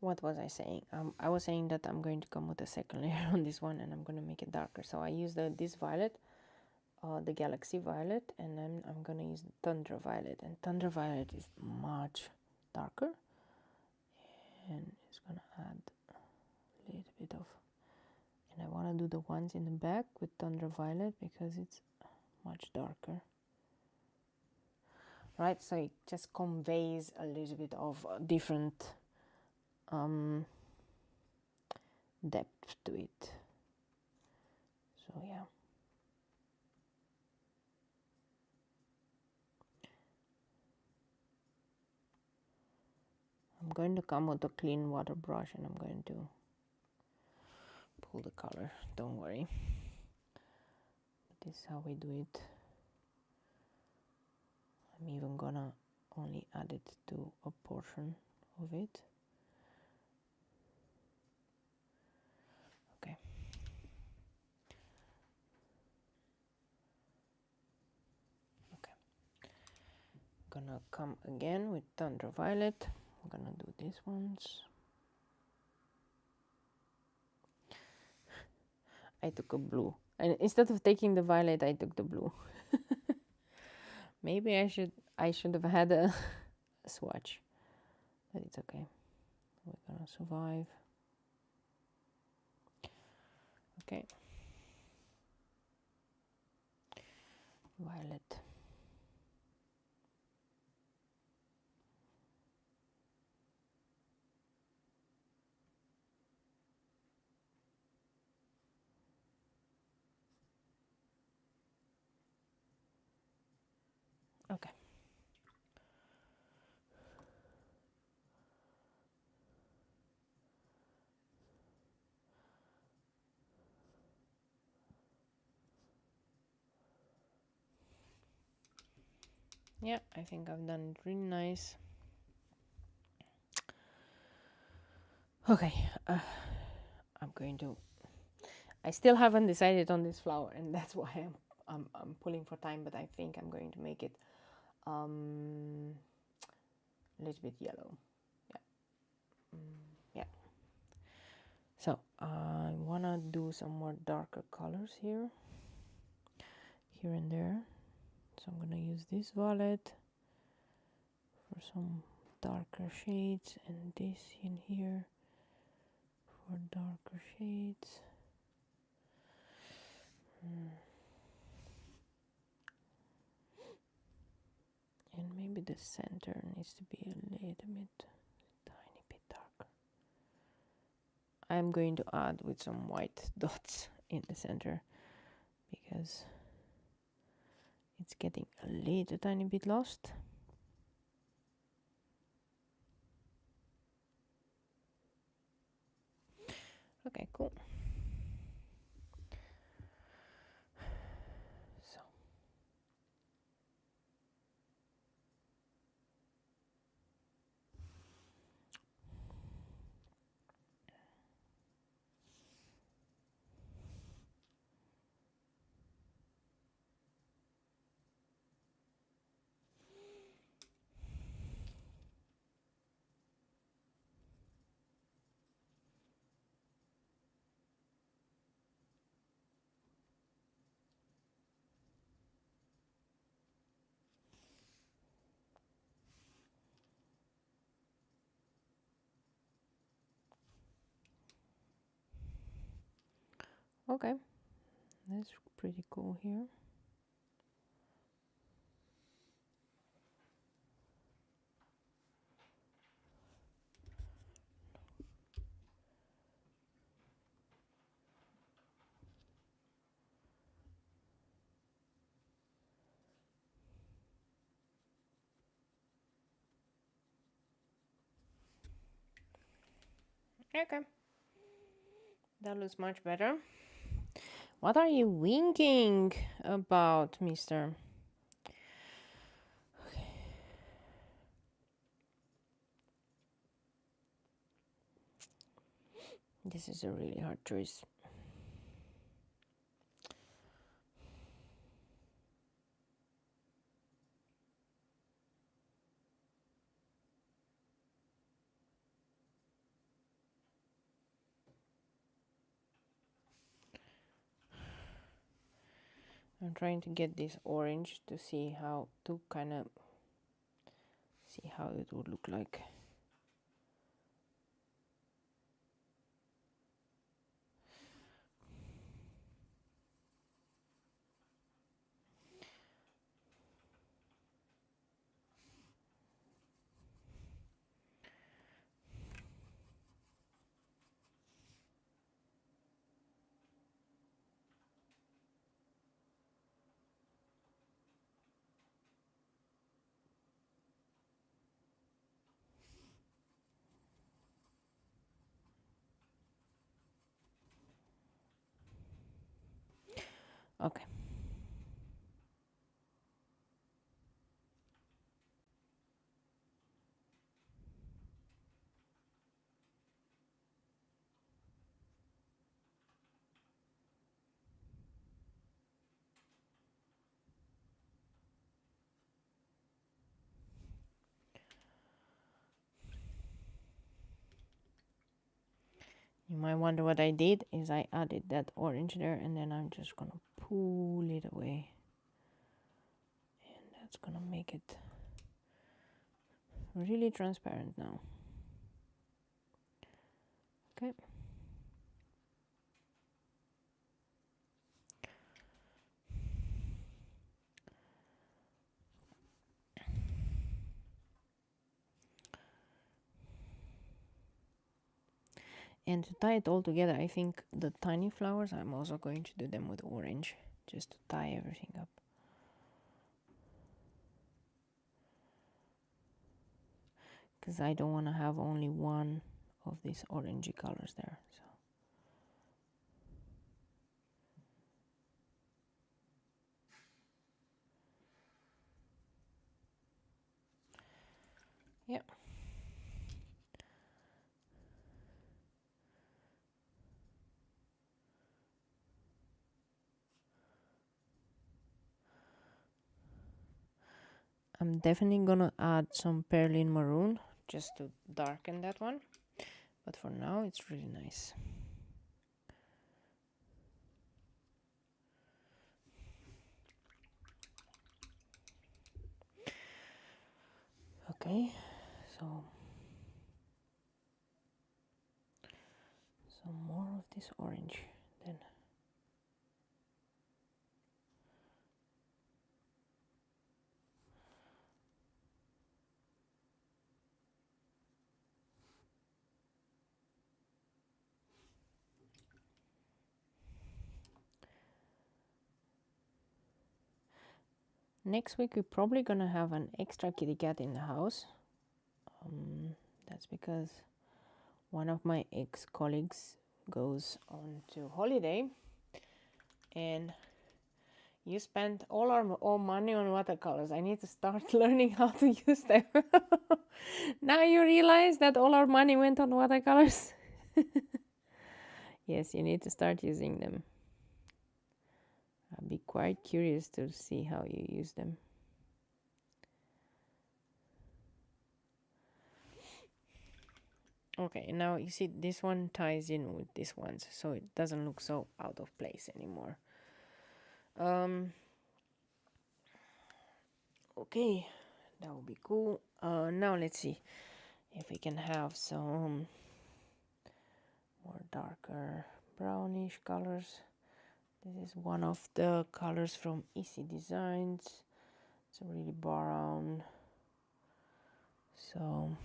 What was I saying? I was saying that I'm going to come with a second layer on this one and I'm going to make it darker. So I use this violet, the Galaxy Violet, and then I'm going to use Tundra Violet. And Tundra Violet is much darker. And it's going to add a little bit of... And I want to do the ones in the back with Tundra Violet because it's much darker. Right, so it just conveys a little bit of different... depth to it. So yeah, I'm going to come with a clean water brush and I'm going to pull the color, don't worry. This is how we do it. I'm even gonna only add it to a portion of it. Okay. Okay. Gonna come again with Tundra Violet. I'm gonna do these ones. I took a blue. And instead of taking the violet, I took the blue. Maybe I should have had a swatch. But it's okay. We're gonna survive. Okay. Violet. Okay. Yeah, I think I've done it really nice. Okay, I'm going to... I still haven't decided on this flower, and that's why I'm pulling for time, but I think I'm going to make it a little bit yellow. Yeah. Yeah. So I want to do some more darker colors here and there. So I'm going to use this violet for some darker shades, and this in here for darker shades. And maybe the center needs to be a little bit, tiny bit darker. I'm going to add with some white dots in the center because it's getting a little tiny bit lost. Okay, cool. So Okay, that's pretty cool here. Okay, that looks much better. What are you winking about, mister? Okay. This is a really hard choice. I'm trying to get this orange to see how to kind of see how it would look like. Okay. You might wonder what I did is I added that orange there, and then I'm just gonna pull it away, and that's gonna make it really transparent now. Okay. And to tie it all together, I think the tiny flowers, I'm also going to do them with orange, just to tie everything up. Because I don't want to have only one of these orangey colors there. So. Yep. I'm definitely gonna add some perlin maroon just to darken that one, but for now it's really nice. Okay, so some more of this orange then. Next week we're probably gonna have an extra kitty cat in the house. That's because one of my ex-colleagues goes on to holiday, and you spent all our money on watercolors. I need to start learning how to use them. Now you realize that all our money went on watercolors? Yes, you need to start using them. I'll be quite curious to see how you use them. Okay, now you see this one ties in with this one, so it doesn't look so out of place anymore. Okay, that would be cool. Now let's see if we can have some more darker brownish colors. This is one of the colors from Easy Designs. It's a really brown. So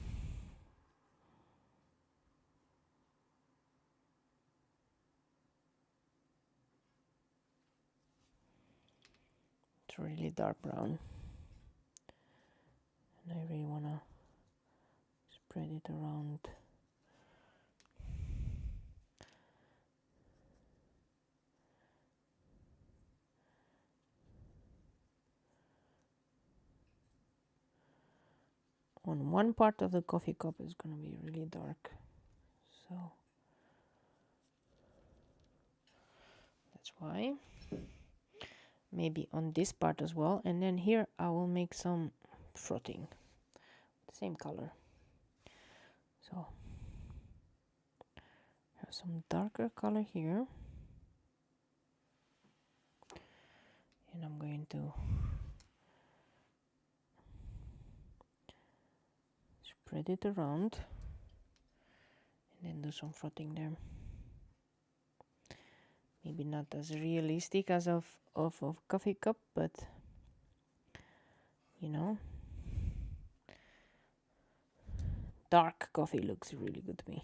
it's really dark brown. And I really want to spread it around. On one part of the coffee cup is going to be really dark, so that's why. Maybe on this part as well, and then here I will make some frothing, the same color. So have some darker color here, and I'm going to spread it around and then do some frothing there. Maybe not as realistic as of coffee cup, but you know, dark coffee looks really good to me.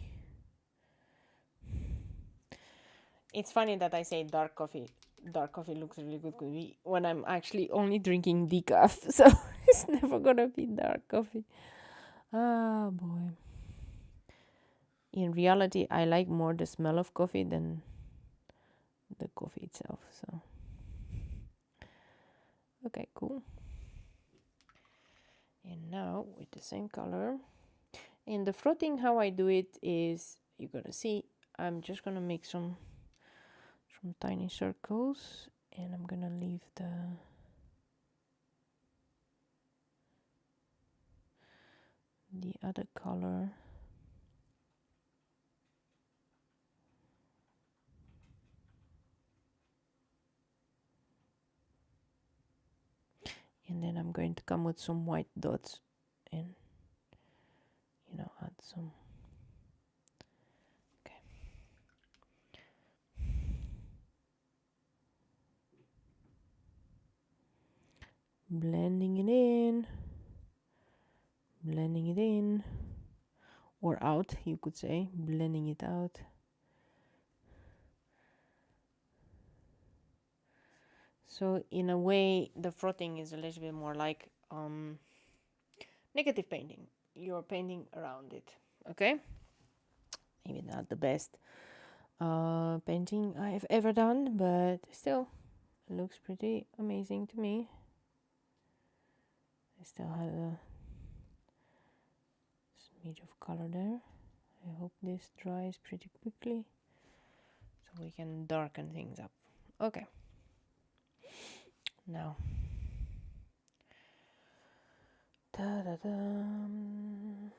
It's funny that I say dark coffee looks really good to me when I'm actually only drinking decaf, so it's never gonna be dark coffee. Ah, boy. In reality, I like more the smell of coffee than the coffee itself, so. Okay, cool. And now with the same color. In the frothing, how I do it is, you're gonna see, I'm just gonna make some tiny circles, and I'm gonna leave the other color. And then I'm going to come with some white dots and, you know, add some. Okay. Blending it in. Blending it in. Or out, you could say. Blending it out. So in a way, the frothing is a little bit more like negative painting. You're painting around it, okay? Maybe not the best painting I've ever done, but still, it looks pretty amazing to me. I still have a smidge of color there. I hope this dries pretty quickly so we can darken things up. Okay. Now. Ta-da-dum.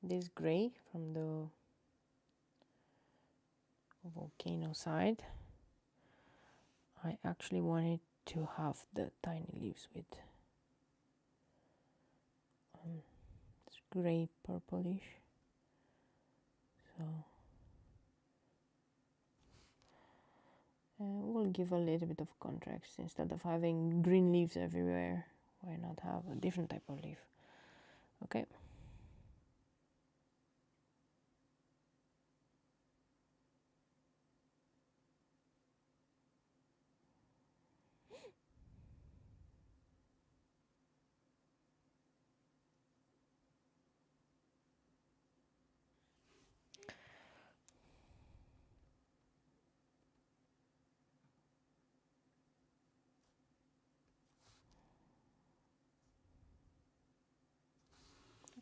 This gray from the volcano side, I actually wanted to have the tiny leaves with it's gray purplish, so we'll give a little bit of contrast. Instead of having green leaves everywhere, why not have a different type of leaf? Okay.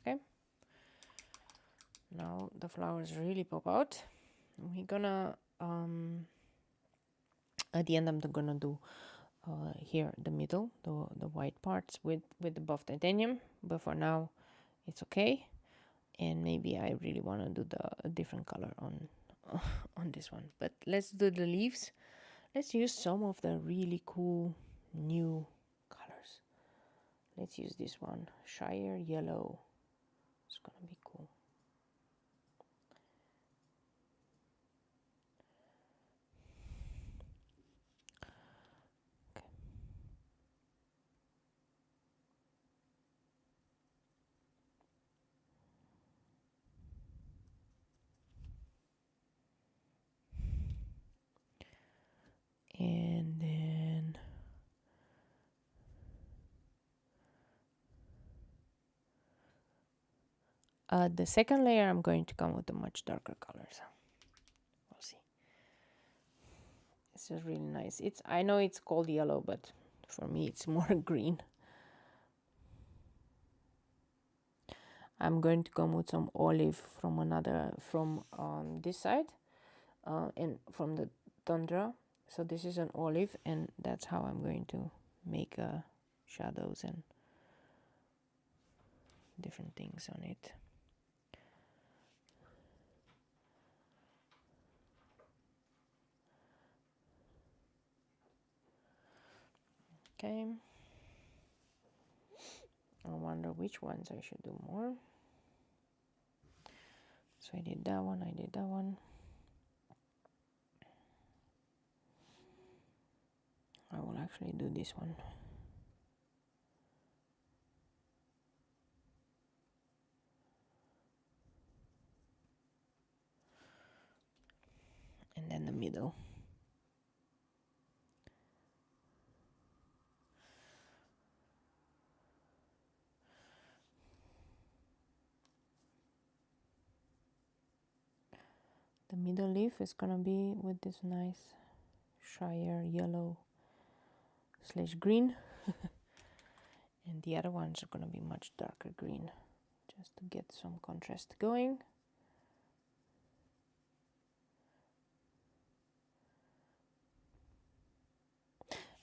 Okay. Now the flowers really pop out. We're gonna at the end I'm gonna do here the middle, the white parts with the buff titanium, but for now it's okay. And maybe I really want to do a different color on on this one, but let's do the leaves. Let's use some of the really cool new colors. Let's use this one, Shire Yellow. It's gonna be cool. Okay. And then the second layer, I'm going to come with the much darker colors. We'll see. This is really nice. I know it's called yellow, but for me it's more green. I'm going to come with some olive from this side, and from the Tundra. So this is an olive, and that's how I'm going to make shadows and different things on it. Okay. I wonder which ones I should do more. So I did that one, I did that one. I will actually do this one. And then the middle. The middle leaf is gonna be with this nice Shire Yellow / green. And the other ones are gonna be much darker green, just to get some contrast going.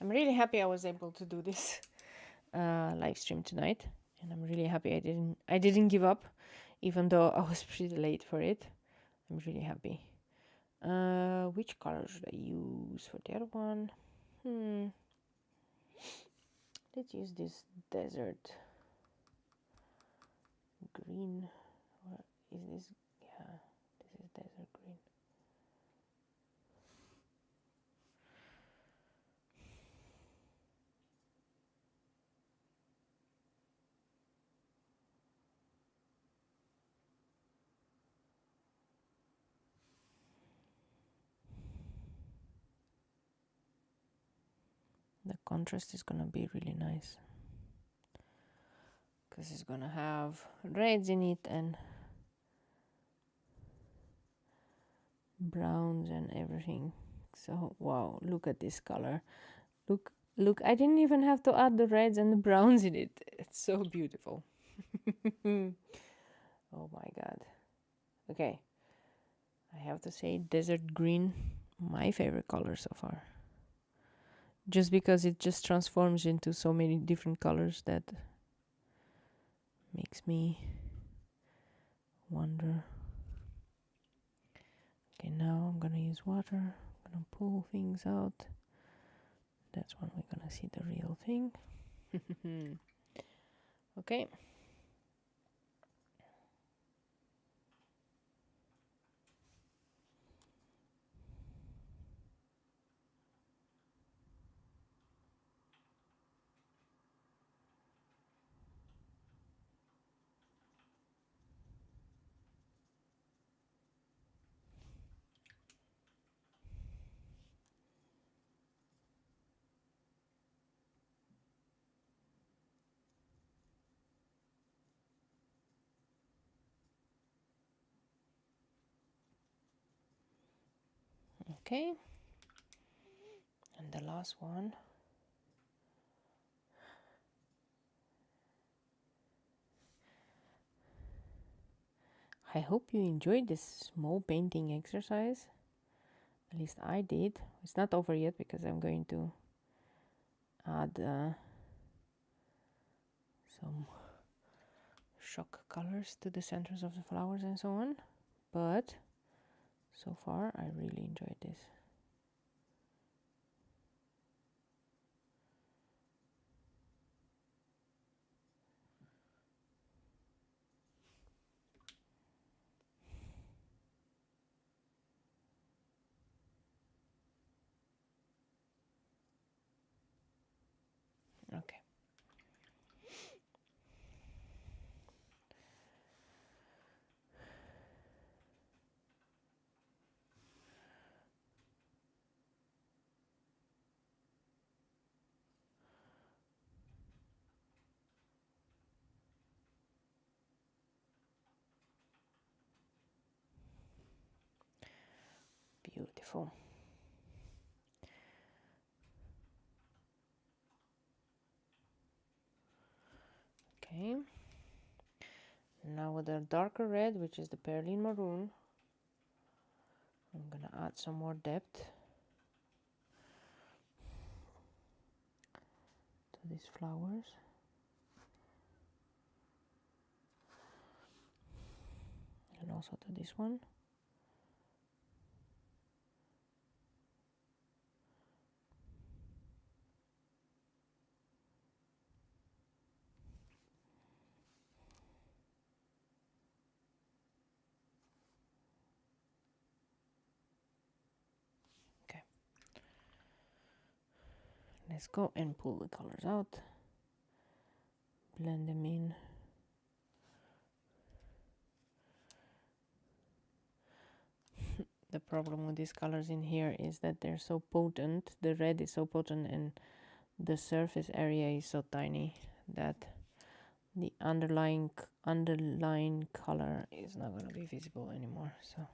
I'm really happy I was able to do this live stream tonight, and I'm really happy I didn't give up, even though I was pretty late for it. I'm really happy. Which color should I use for the other one? Let's use this desert green. Or is this? Yeah, this is desert green. The contrast is gonna be really nice, because it's gonna have reds in it and browns and everything. So wow, look at this color. Look, I didn't even have to add the reds and the browns in it. It's so beautiful. Oh my god. Okay, I have to say desert green, my favorite color so far, just because it just transforms into so many different colors that makes me wonder. Okay, now I'm gonna use water. I'm gonna pull things out. That's when we're gonna see the real thing. Okay. Okay. And the last one. I hope you enjoyed this small painting exercise. At least I did. It's not over yet because I'm going to add some shock colors to the centers of the flowers and so on. But so far, I really enjoyed this. beautiful. Okay. Now with a darker red, which is the perlin maroon, I'm gonna add some more depth to these flowers. And also to this one. Let's go and pull the colors out, blend them in. The problem with these colors in here is that they're so potent, the red is so potent and the surface area is so tiny that the underlying color is not going to be visible anymore. So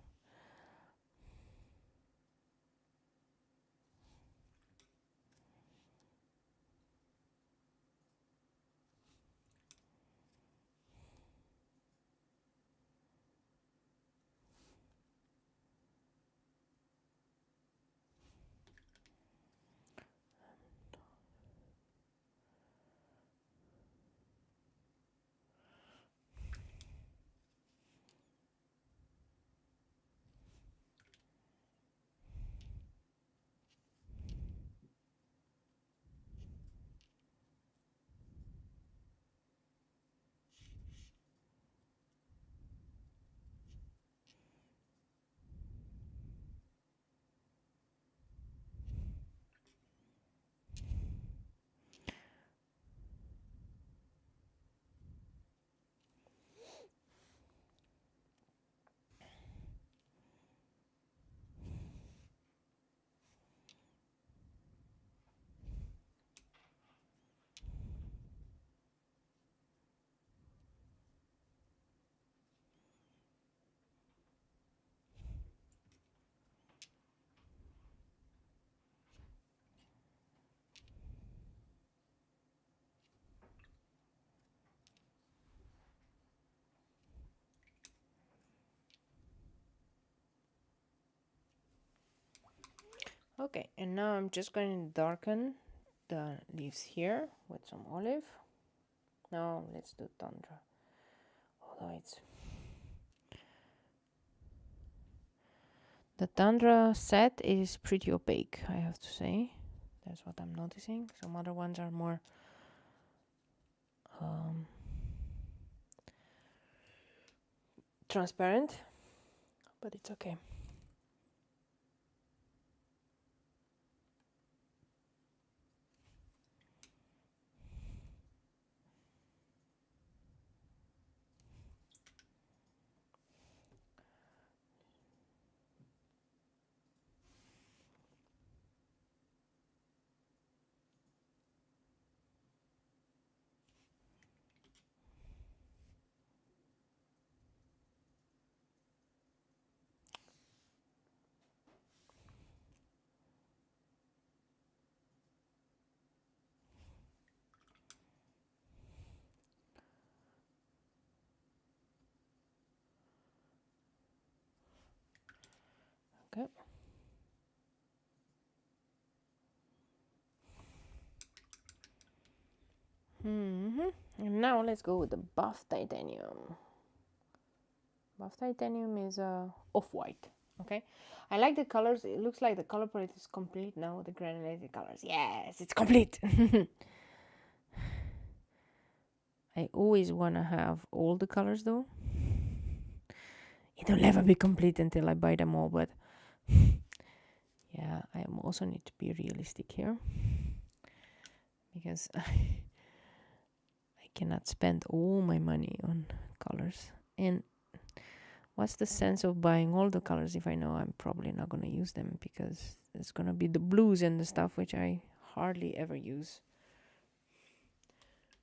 okay, and now I'm just going to darken the leaves here with some olive. Now let's do Tundra. Although the Tundra set is pretty opaque, I have to say. That's what I'm noticing. Some other ones are more transparent, but it's okay. Okay. And now let's go with the buff titanium. Buff titanium is off-white. Okay, I like the colors. It looks like the color palette is complete now with the granulated colors. Yes, it's complete. I always want to have all the colors though. It will never be complete until I buy them all, but yeah, I also need to be realistic here because I cannot spend all my money on colors. And what's the sense of buying all the colors if I know I'm probably not going to use them, because it's going to be the blues and the stuff which I hardly ever use.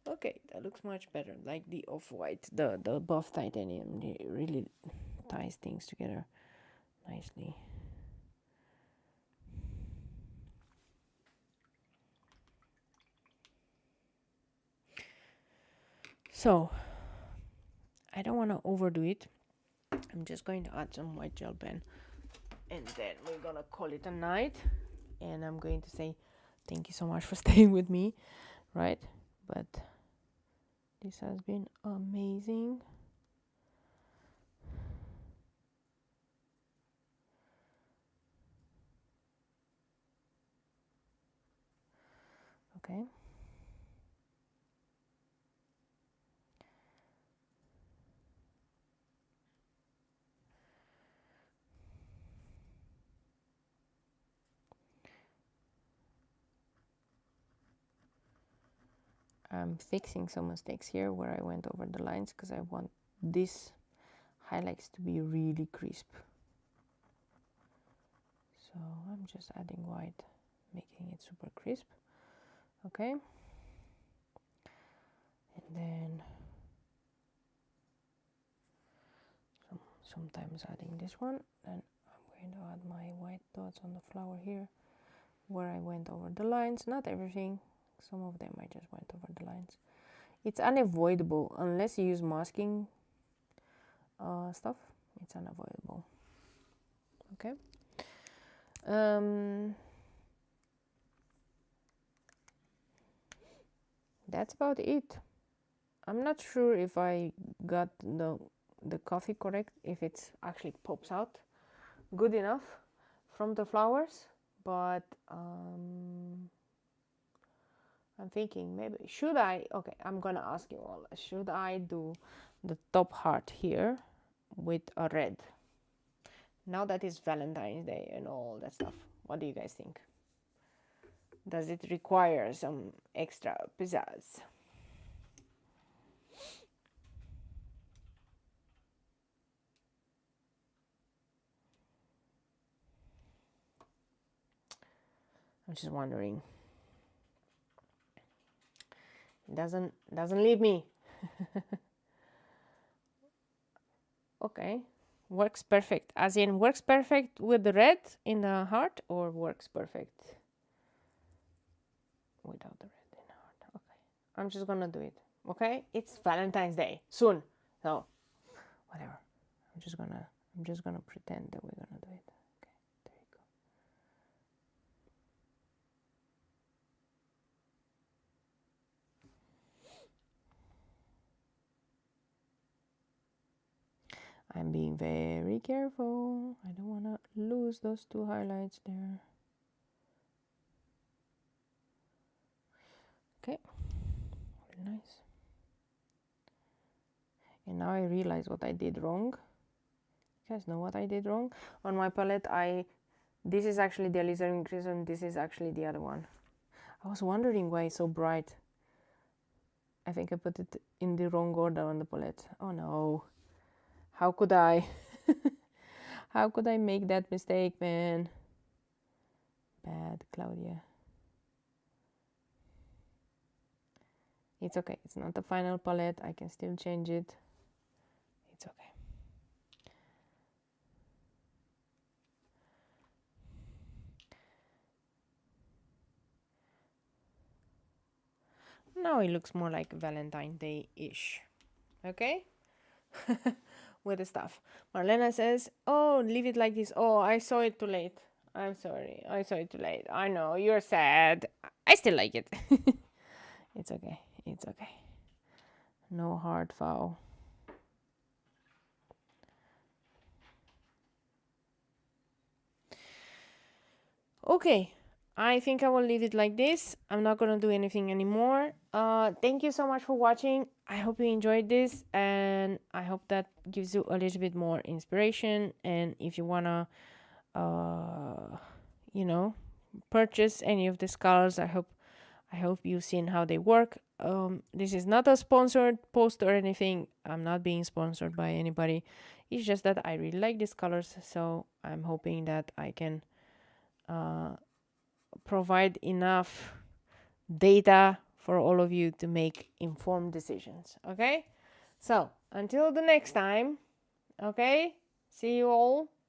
Okay, that looks much better. Like the off-white, the buff titanium, it really ties things together nicely. So I don't want to overdo it. I'm just going to add some white gel pen, and then we're gonna call it a night. And I'm going to say thank you so much for staying with me, right? But this has been amazing. Okay. I'm fixing some mistakes here where I went over the lines because I want this highlights to be really crisp. So I'm just adding white, making it super crisp. Okay. And then sometimes adding this one. Then I'm going to add my white dots on the flower here where I went over the lines. Not everything. Some of them I just went over the lines. It's unavoidable unless you use masking stuff. It's unavoidable. Okay. That's about it. I'm not sure if I got the coffee correct, if it actually pops out good enough from the flowers, but I'm thinking maybe should I, okay, I'm gonna ask you all, should I do the top heart here with a red now that it's Valentine's Day and all that stuff? What do you guys think? Does it require some extra pizzazz? I'm just wondering. Doesn't leave me. Okay, works perfect. As in works perfect with the red in the heart, or works perfect without the red in the heart? Okay, I'm just gonna do it. Okay, it's Valentine's Day soon, so whatever. I'm just gonna pretend that we're gonna do it. Okay, there you go. I'm being very careful. I don't want to lose those two highlights there. Okay, very nice. And now I realize what I did wrong. You guys know what I did wrong? On my palette, this is actually the alizarin crimson, this is actually the other one. I was wondering why it's so bright. I think I put it in the wrong order on the palette. Oh no. How could I? How could I make that mistake, man? Bad, Claudia. It's okay. It's not the final palette. I can still change it. It's okay. Now it looks more like Valentine's Day-ish. Okay? With the stuff. Marlena says, oh, leave it like this. Oh, I saw it too late. I'm sorry. I saw it too late. I know. You're sad. I still like it. It's okay. It's okay. No hard foul. Okay. I think I will leave it like this. I'm not going to do anything anymore. Thank you so much for watching. I hope you enjoyed this, and I hope that gives you a little bit more inspiration. And if you want to, you know, purchase any of these colors, I hope you've seen how they work. This is not a sponsored post or anything. I'm not being sponsored by anybody. It's just that I really like these colors, so I'm hoping that I can provide enough data for all of you to make informed decisions. Okay, so until the next time, okay, see you all